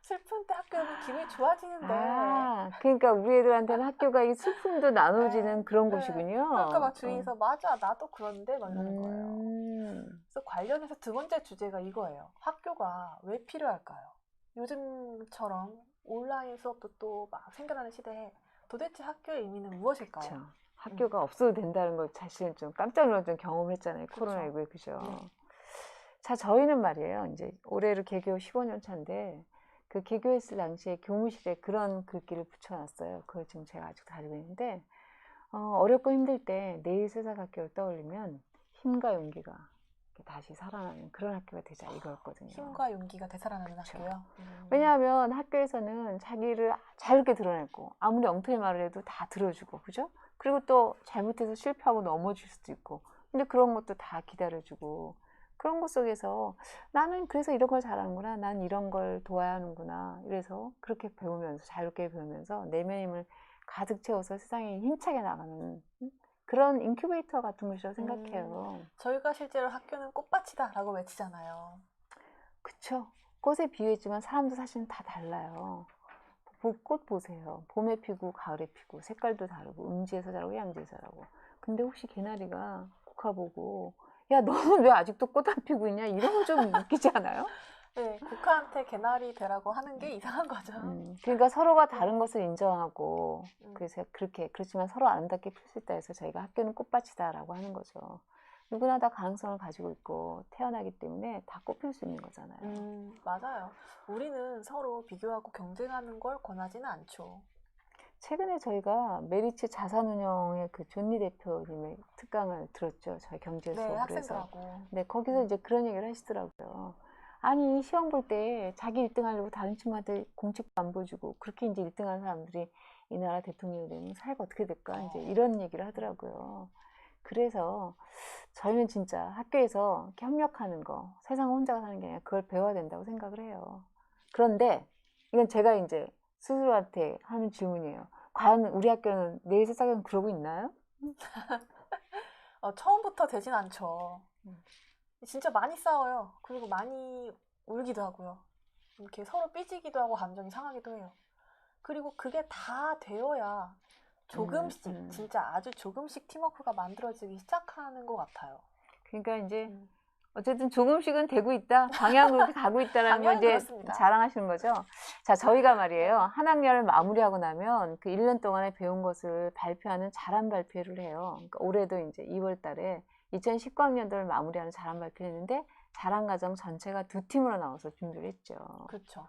슬픈 때 학교 오면 기분이 좋아지는데. 그러니까 우리 애들한테는 학교가 이 슬픔도 나눠지는 그런 네. 곳이군요. 그러니까 막 주위에서 맞아 나도 그런데 막 이러는 거예요. 그래서 관련해서 두 번째 주제가 이거예요. 학교가 왜 필요할까요? 요즘처럼 온라인 수업도 또 막 생겨나는 시대에 도대체 학교의 의미는 무엇일까요? 그쵸. 학교가 없어도 된다는 걸 사실은 좀 깜짝 놀랐던 경험을 했잖아요. 그쵸. 코로나19에 그죠. 네. 자, 저희는 말이에요. 이제 올해로 개교 15년 차인데 그 개교했을 당시에 교무실에 그런 글귀를 붙여놨어요. 그걸 지금 제가 아직도 가지고 있는데 어렵고 힘들 때 내일 세상 학교를 떠올리면 힘과 용기가 다시 살아나는 그런 학교가 되자 이거였거든요. 힘과 용기가 되살아나는 그쵸. 학교요? 왜냐하면 학교에서는 자기를 자유롭게 드러내고 아무리 엉터리 말을 해도 다 들어주고 그죠? 그리고 또 잘못해서 실패하고 넘어질 수도 있고 근데 그런 것도 다 기다려주고 그런 것 속에서 나는 그래서 이런 걸 잘하는구나 난 이런 걸 도와야 하는구나 이래서 그렇게 배우면서 자유롭게 배우면서 내면의 힘을 가득 채워서 세상에 힘차게 나가는 그런 인큐베이터 같은 것이라고 생각해요. 저희가 실제로 학교는 꽃밭이다 라고 외치잖아요. 그쵸. 꽃에 비유했지만 사람도 사실은 다 달라요. 꽃 보세요. 봄에 피고 가을에 피고 색깔도 다르고 음지에서 자라고 양지에서 자라고. 근데 혹시 개나리가 국화 보고 야 너는 왜 아직도 꽃 안 피고 있냐 이런 거 좀 웃기지 않아요? 네, 국화한테 개나리 되라고 하는 게 이상한 거죠. 그러니까 서로가 다른 것을 인정하고 그래서 그렇지만 서로 아름답게 필 수 있다 해서 저희가 학교는 꽃밭이다라고 하는 거죠. 누구나 다 가능성을 가지고 있고 태어나기 때문에 다 꽃필 수 있는 거잖아요. 맞아요. 우리는 서로 비교하고 경쟁하는 걸 권하지는 않죠. 최근에 저희가 메리츠 자산운용의 그 존니 대표님의 특강을 들었죠. 저희 경제 네, 수업을 해서. 학생들하고. 네, 거기서 이제 그런 얘기를 하시더라고요. 아니 시험 볼 때 자기 1등 하려고 다른 친구한테 공책도 안 보여주고 그렇게 이제 1등 하는 사람들이 이 나라 대통령이 되면 사회가 어떻게 될까 이제 이런 얘기를 하더라고요. 그래서 저희는 진짜 학교에서 이렇게 협력하는 거 세상 혼자가 사는 게 아니라 그걸 배워야 된다고 생각을 해요. 그런데 이건 제가 이제 스스로한테 하는 질문이에요. 과연 우리 학교는 내일 세상에는 그러고 있나요? 처음부터 되진 않죠. 진짜 많이 싸워요. 그리고 많이 울기도 하고요. 이렇게 서로 삐지기도 하고 감정이 상하기도 해요. 그리고 그게 다 되어야 조금씩, 진짜 아주 조금씩 팀워크가 만들어지기 시작하는 것 같아요. 그러니까 이제 어쨌든 조금씩은 되고 있다. 방향으로 그렇게 가고 있다는 걸 이제 그렇습니다. 자랑하시는 거죠. 자, 저희가 말이에요. 한 학년을 마무리하고 나면 그 1년 동안에 배운 것을 발표하는 자랑 발표를 해요. 그러니까 올해도 이제 2월 달에 2019학년도를 마무리하는 자랑 발표를 했는데 자랑 과정 전체가 2팀으로 나와서 준비를 했죠. 그렇죠.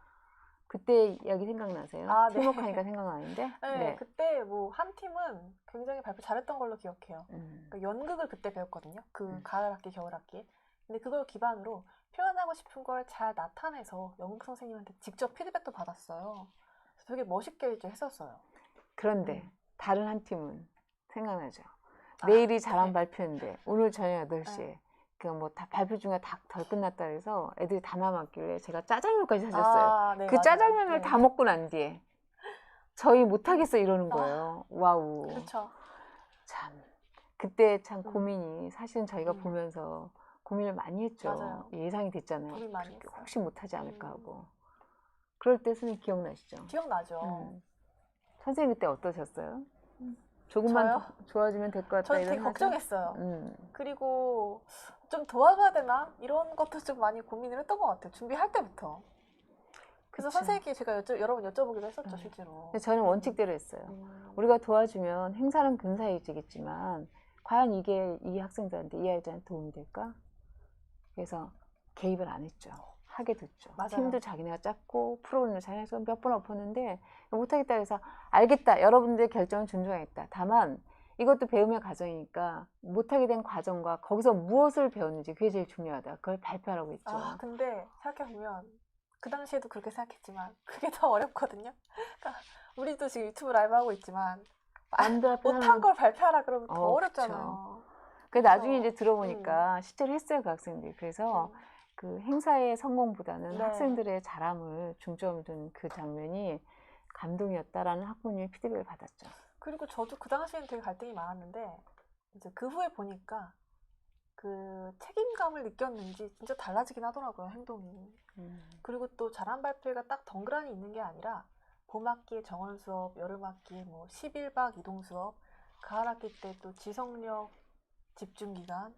그때 이야기 생각나세요? 아, 네. 팀워크하니까 생각나는데. 네, 그때 뭐 한 팀은 굉장히 발표 잘했던 걸로 기억해요. 그러니까 연극을 그때 배웠거든요. 그 가을 학기, 겨울 학기. 근데 그걸 기반으로 표현하고 싶은 걸 잘 나타내서 연극 선생님한테 직접 피드백도 받았어요. 그래서 되게 멋있게 이제 했었어요. 그런데 다른 한 팀은 생각나죠. 내일이 자랑 네. 발표인데 오늘 저녁 8시에 그 뭐 다 발표 중에 다 덜 끝났다 그래서 애들이 다 남았길래 제가 짜장면까지 사줬어요. 네, 그 맞아요. 짜장면을 네. 다 먹고 난 뒤에 저희 못하겠어 이러는 거예요. 와우. 그렇죠. 참 그때 참 고민이 사실은 저희가 음. 보면서 고민을 많이 했죠. 맞아요. 예상이 됐잖아요. 고민 많이 그렇게 했어요. 혹시 못하지 않을까 하고. 그럴 때 선생님 기억나시죠? 기억나죠. 선생님 그때 어떠셨어요? 조금만 저요? 더 좋아지면 될 것 같다 저는 이런 되게 걱정했어요. 음. 그리고 좀 도와줘야 되나? 이런 것도 좀 많이 고민을 했던 것 같아요. 준비할 때부터. 그래서 그쵸. 선생님께 제가 여러 번 여쭤보기도 했었죠, 실제로. 근데 저는 원칙대로 했어요. 우리가 도와주면 행사는 근사해지겠지만 과연 이게 이 학생들한테 이 아이들한테 도움이 될까? 그래서 개입을 안 했죠. 하게 됐죠. 맞아요. 팀도 자기네가 짰고 프로그램도 자기네가 몇 번 엎었는데 못하겠다 그래서 알겠다. 여러분들의 결정은 존중하겠다. 다만 이것도 배움의 과정이니까 못하게 된 과정과 거기서 무엇을 배웠는지 그게 제일 중요하다. 그걸 발표하라고 했죠. 근데 생각해보면 그 당시에도 그렇게 생각했지만 그게 더 어렵거든요. 그러니까 우리도 지금 유튜브 라이브 하고 있지만 못한 걸 발표하라 그러면 더 어렵잖아요. 그 나중에 이제 들어보니까 실제로 했어요, 그 학생들이. 그래서 그 행사의 성공보다는 네. 학생들의 잘함을 중점을 둔 그 장면이 감동이었다라는 학부모님의 피드백을 받았죠. 그리고 저도 그 당시에는 되게 갈등이 많았는데 이제 그 후에 보니까 그 책임감을 느꼈는지 진짜 달라지긴 하더라고요, 행동이. 그리고 또 자랑 발표가 딱 덩그러니 있는 게 아니라 봄학기에 정원 수업, 여름학기에 뭐 11박 이동 수업, 가을학기 때 또 지성력 집중 기간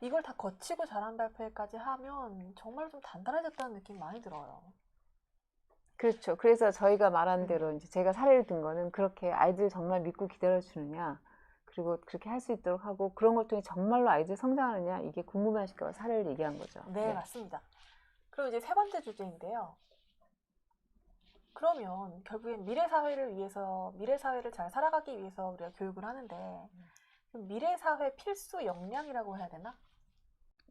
이걸 다 거치고 자랑 발표까지 하면 정말 좀 단단해졌다는 느낌이 많이 들어요. 그렇죠. 그래서 저희가 말한 대로 이제 제가 사례를 든 거는 그렇게 아이들 정말 믿고 기다려주느냐, 그리고 그렇게 할 수 있도록 하고 그런 걸 통해 정말로 아이들 성장하느냐 이게 궁금하실까 봐 사례를 얘기한 거죠. 네, 맞습니다. 그리고 이제 세 번째 주제인데요. 그러면 결국엔 미래 사회를 위해서, 미래 사회를 잘 살아가기 위해서 우리가 교육을 하는데 미래 사회 필수 역량이라고 해야 되나?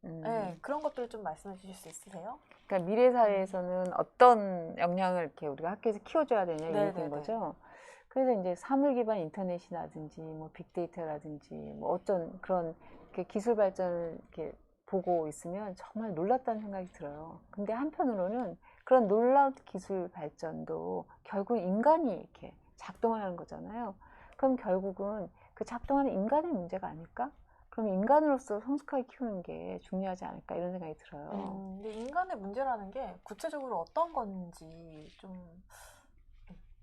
네, 그런 것들 좀 말씀해 주실 수 있으세요? 그러니까 미래 사회에서는 어떤 역량을 이렇게 우리가 학교에서 키워줘야 되냐 이런 된 거죠. 그래서 이제 사물 기반 인터넷이라든지 뭐 빅데이터라든지 뭐 어떤 그런 이렇게 기술 발전을 이렇게 보고 있으면 정말 놀랍다는 생각이 들어요. 근데 한편으로는 그런 놀라운 기술 발전도 결국 인간이 이렇게 작동을 하는 거잖아요. 그럼 결국은 그 작동하는 인간의 문제가 아닐까? 그럼 인간으로서 성숙하게 키우는 게 중요하지 않을까 이런 생각이 들어요. 근데 인간의 문제라는 게 구체적으로 어떤 건지 좀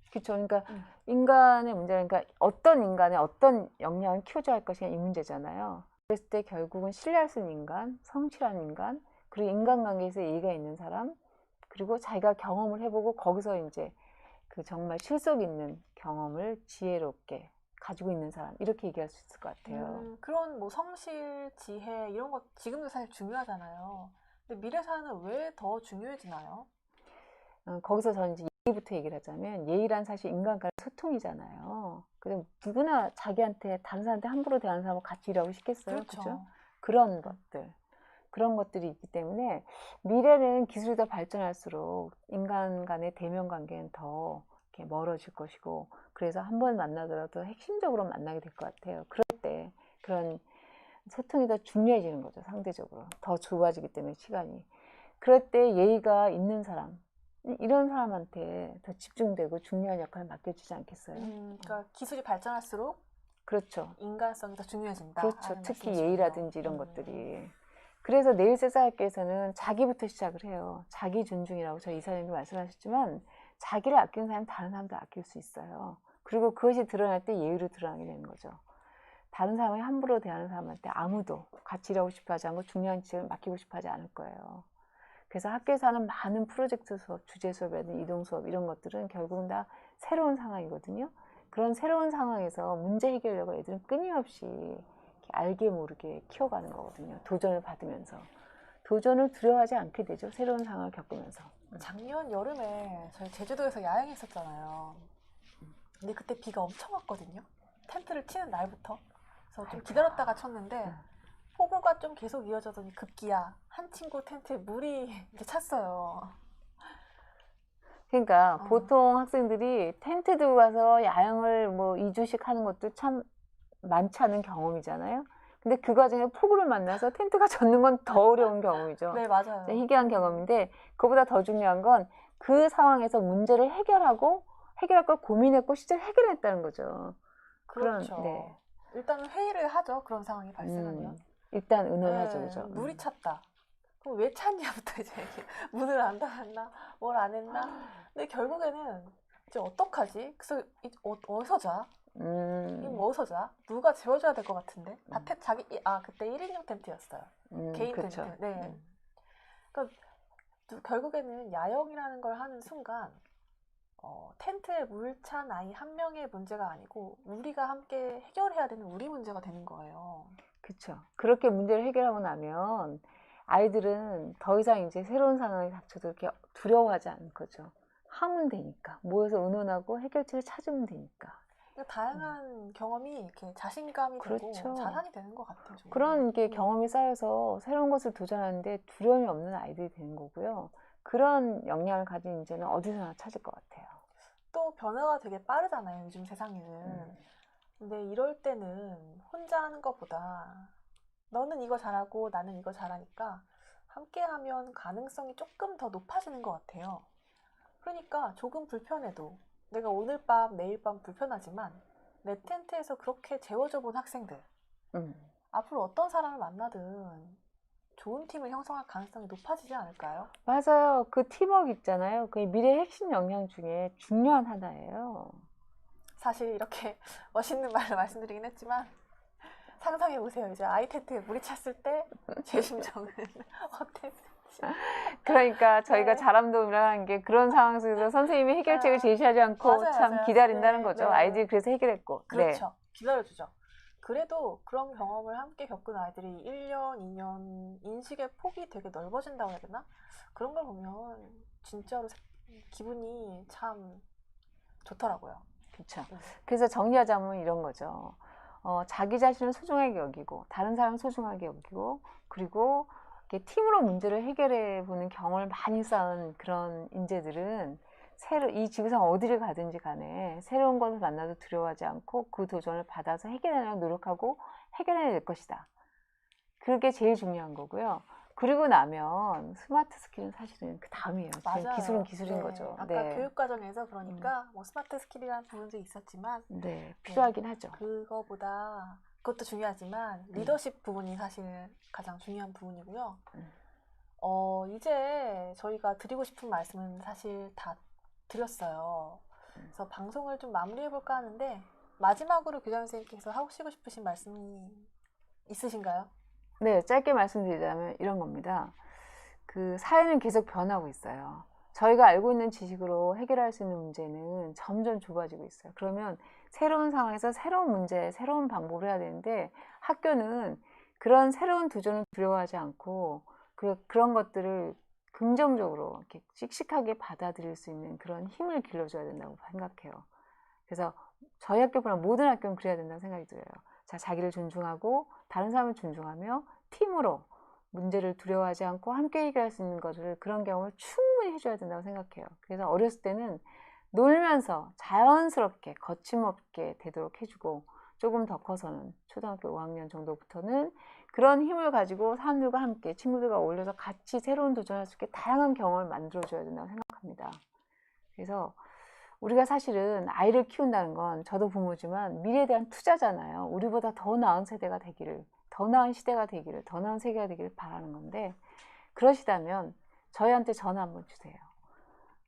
그렇죠. 그러니까 인간의 문제는 그러니까 어떤 인간의 어떤 역량을 키워줘야 할 것이냐 이 문제잖아요. 그랬을 때 결국은 신뢰할 수 있는 인간, 성실한 인간, 그리고 인간관계에서 예의가 있는 사람, 그리고 자기가 경험을 해보고 거기서 이제 그 정말 실속 있는 경험을 지혜롭게 가지고 있는 사람 이렇게 얘기할 수 있을 것 같아요. 그런 뭐 성실, 지혜 이런 것 지금도 사실 중요하잖아요. 근데 미래 사회는 왜 더 중요해지나요? 거기서 저는 이제 예의부터 얘기를 하자면 예의란 사실 인간 간의 소통이잖아요. 그래서 누구나 자기한테 다른 사람한테 함부로 대하는 사람하고 같이 일하고 싶겠어요. 그렇죠? 그런 것들이 있기 때문에 미래는 기술이 더 발전할수록 인간 간의 대면 관계는 더 이렇게 멀어질 것이고 그래서 한 번 만나더라도 핵심적으로 만나게 될 것 같아요. 그럴 때 그런 소통이 더 중요해지는 거죠. 상대적으로 더 좁아지기 때문에 시간이. 그럴 때 예의가 있는 사람 이런 사람한테 더 집중되고 중요한 역할을 맡겨주지 않겠어요? 그러니까 기술이 발전할수록 그렇죠. 인간성이 더 중요해진다. 그렇죠. 특히 예의라든지 이런 것들이. 그래서 내일세상학교에서는 자기부터 시작을 해요. 자기 존중이라고 저희 이사님도 말씀하셨지만 자기를 아끼는 사람은 다른 사람도 아낄 수 있어요. 그리고 그것이 드러날 때 예의로 드러나게 되는 거죠. 다른 사람이 함부로 대하는 사람한테 아무도 같이 일하고 싶어 하지 않고 중요한 지역을 맡기고 싶어 하지 않을 거예요. 그래서 학교에서 하는 많은 프로젝트 수업, 주제 수업이라든지 이동 수업 이런 것들은 결국은 다 새로운 상황이거든요. 그런 새로운 상황에서 문제 해결력을 애들은 끊임없이 이렇게 알게 모르게 키워가는 거거든요. 도전을 받으면서. 도전을 두려워하지 않게 되죠. 새로운 상황을 겪으면서. 작년 여름에 저희 제주도에서 야영했었잖아요. 근데 그때 비가 엄청 왔거든요. 텐트를 치는 날부터. 그래서 좀 기다렸다가 쳤는데 폭우가 좀 계속 이어져더니 급기야 한 친구 텐트에 물이 이제 찼어요. 그러니까 어. 보통 학생들이 텐트 들고 가서 야영을 뭐 2주씩 하는 것도 참 많지 않은 경험이잖아요. 근데 그 과정에 폭우를 만나서 텐트가 젖는 건 더 어려운 경험이죠. 네, 맞아요. 진짜 희귀한 경험인데 그보다 더 중요한 건 그 상황에서 문제를 해결할 걸 고민했고 실제로 해결했다는 거죠. 그렇죠. 네. 일단은 회의를 하죠. 그런 상황이 발생하면. 일단 의논하죠, 네, 그죠? 물이 찼다. 그럼 왜 찼냐부터 이제 문을 안 닫았나, 뭘 안 했나. 근데 결국에는 이제 어떡하지? 그래서 어디서 자? 이거 어디서 자? 누가 재워줘야 될 것 같은데? 그때 1인용 텐트였어요. 개인 그쵸. 텐트. 네. 그러니까 결국에는 야영이라는 걸 하는 순간 텐트에 물 찬 아이 한 명의 문제가 아니고 우리가 함께 해결해야 되는 우리 문제가 되는 거예요. 그렇죠. 그렇게 문제를 해결하고 나면 아이들은 더 이상 이제 새로운 상황이 닥쳐도 이렇게 두려워하지 않는 거죠. 하면 되니까. 모여서 의논하고 해결책을 찾으면 되니까. 그러니까 다양한 경험이 이렇게 자신감이 되고 그렇죠. 자산이 되는 것 같아요. 정말. 그런 게 경험이 쌓여서 새로운 것을 도전하는데 두려움이 없는 아이들이 되는 거고요. 그런 역량을 가진 인재는 어디서나 찾을 것 같아요. 또 변화가 되게 빠르잖아요. 요즘 세상에는. 근데 이럴 때는 혼자 하는 것보다 너는 이거 잘하고 나는 이거 잘하니까 함께 하면 가능성이 조금 더 높아지는 것 같아요. 그러니까 조금 불편해도 내가 오늘 밤, 내일 밤 불편하지만 내 텐트에서 그렇게 재워져 본 학생들 앞으로 어떤 사람을 만나든 좋은 팀을 형성할 가능성이 높아지지 않을까요? 맞아요. 그 팀워크 있잖아요. 그게 미래의 핵심 역량 중에 중요한 하나예요. 사실 이렇게 멋있는 말을 말씀드리긴 했지만 상상해 보세요. 이제 아이 텐트에 물이 찼을 때 제 심정은 어땠을지. 그러니까 저희가 네. 자람돔이라는 게 그런 상황 속에서 선생님이 해결책을 제시하지 않고 맞아요, 참 맞아요. 기다린다는 네, 거죠. 네. 아이들이 그래서 해결했고. 그렇죠. 기다려주죠. 그래도 그런 경험을 함께 겪은 아이들이 1년, 2년 인식의 폭이 되게 넓어진다고 해야 되나? 그런 걸 보면 진짜로 기분이 참 좋더라고요. 그렇죠. 그래서 정리하자면 이런 거죠. 자기 자신을 소중하게 여기고 다른 사람을 소중하게 여기고 그리고 이렇게 팀으로 문제를 해결해 보는 경험을 많이 쌓은 그런 인재들은 이 지구상 어디를 가든지 간에 새로운 것을 만나도 두려워하지 않고 그 도전을 받아서 해결하려고 노력하고 해결해낼 것이다. 그게 제일 중요한 거고요. 그리고 나면 스마트 스킬은 사실은 그 다음이에요. 맞아요. 기술은 기술인 네. 거죠. 아까 네. 교육 과정에서 그러니까 뭐 스마트 스킬이라는 부분도 있었지만 네, 필요하긴 하죠. 그거보다 그것도 중요하지만 리더십 부분이 사실 가장 중요한 부분이고요. 이제 저희가 드리고 싶은 말씀은 사실 다 드렸어요. 그래서 방송을 좀 마무리해 볼까 하는데 마지막으로 교장 선생님께서 하시고 싶으신 말씀이 있으신가요? 네, 짧게 말씀드리자면 이런 겁니다. 그 사회는 계속 변하고 있어요. 저희가 알고 있는 지식으로 해결할 수 있는 문제는 점점 좁아지고 있어요. 그러면 새로운 상황에서 새로운 문제, 새로운 방법을 해야 되는데 학교는 그런 새로운 도전을 두려워하지 않고 그런 것들을 긍정적으로 이렇게 씩씩하게 받아들일 수 있는 그런 힘을 길러줘야 된다고 생각해요. 그래서 저희 학교보다 모든 학교는 그래야 된다고 생각이 들어요. 자기를 존중하고 다른 사람을 존중하며 팀으로 문제를 두려워하지 않고 함께 해결할 수 있는 것을 그런 경험을 충분히 해줘야 된다고 생각해요. 그래서 어렸을 때는 놀면서 자연스럽게 거침없게 되도록 해주고 조금 더 커서는 초등학교 5학년 정도부터는 그런 힘을 가지고 사람들과 함께 친구들과 어울려서 같이 새로운 도전할 수 있게 다양한 경험을 만들어줘야 된다고 생각합니다. 그래서 우리가 사실은 아이를 키운다는 건 저도 부모지만 미래에 대한 투자잖아요. 우리보다 더 나은 세대가 되기를, 더 나은 시대가 되기를, 더 나은 세계가 되기를 바라는 건데 그러시다면 저희한테 전화 한번 주세요.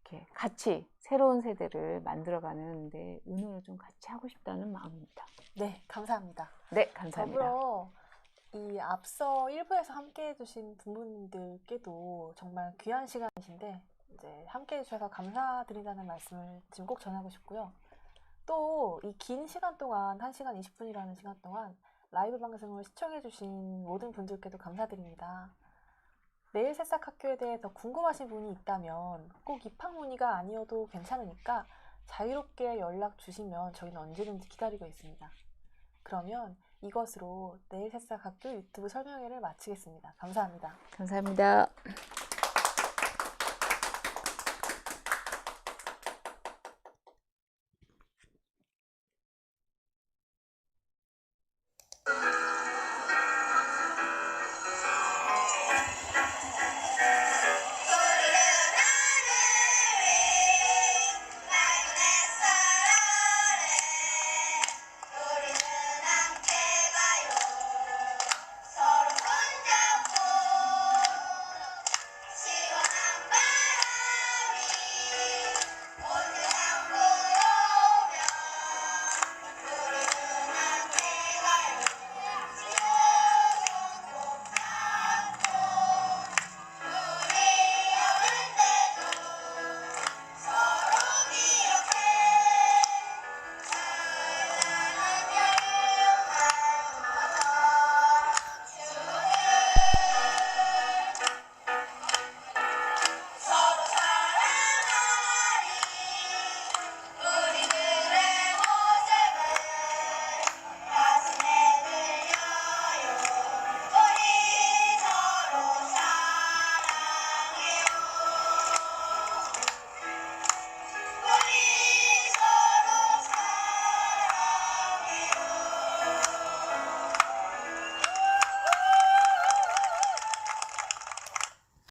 이렇게 같이 새로운 세대를 만들어가는 데 의논을 좀 같이 하고 싶다는 마음입니다. 네, 감사합니다. 네, 감사합니다. 더불어 이 앞서 1부에서 함께 해주신 부모님들께도 정말 귀한 시간이신데 이제 함께 해주셔서 감사드린다는 말씀을 지금 꼭 전하고 싶고요. 또 이 긴 시간 동안 1시간 20분이라는 시간 동안 라이브 방송을 시청해주신 모든 분들께도 감사드립니다. 내일 새싹 학교에 대해 더 궁금하신 분이 있다면 꼭 입학 문의가 아니어도 괜찮으니까 자유롭게 연락 주시면 저희는 언제든지 기다리고 있습니다. 그러면 이것으로 내일 새싹 학교 유튜브 설명회를 마치겠습니다. 감사합니다. 감사합니다.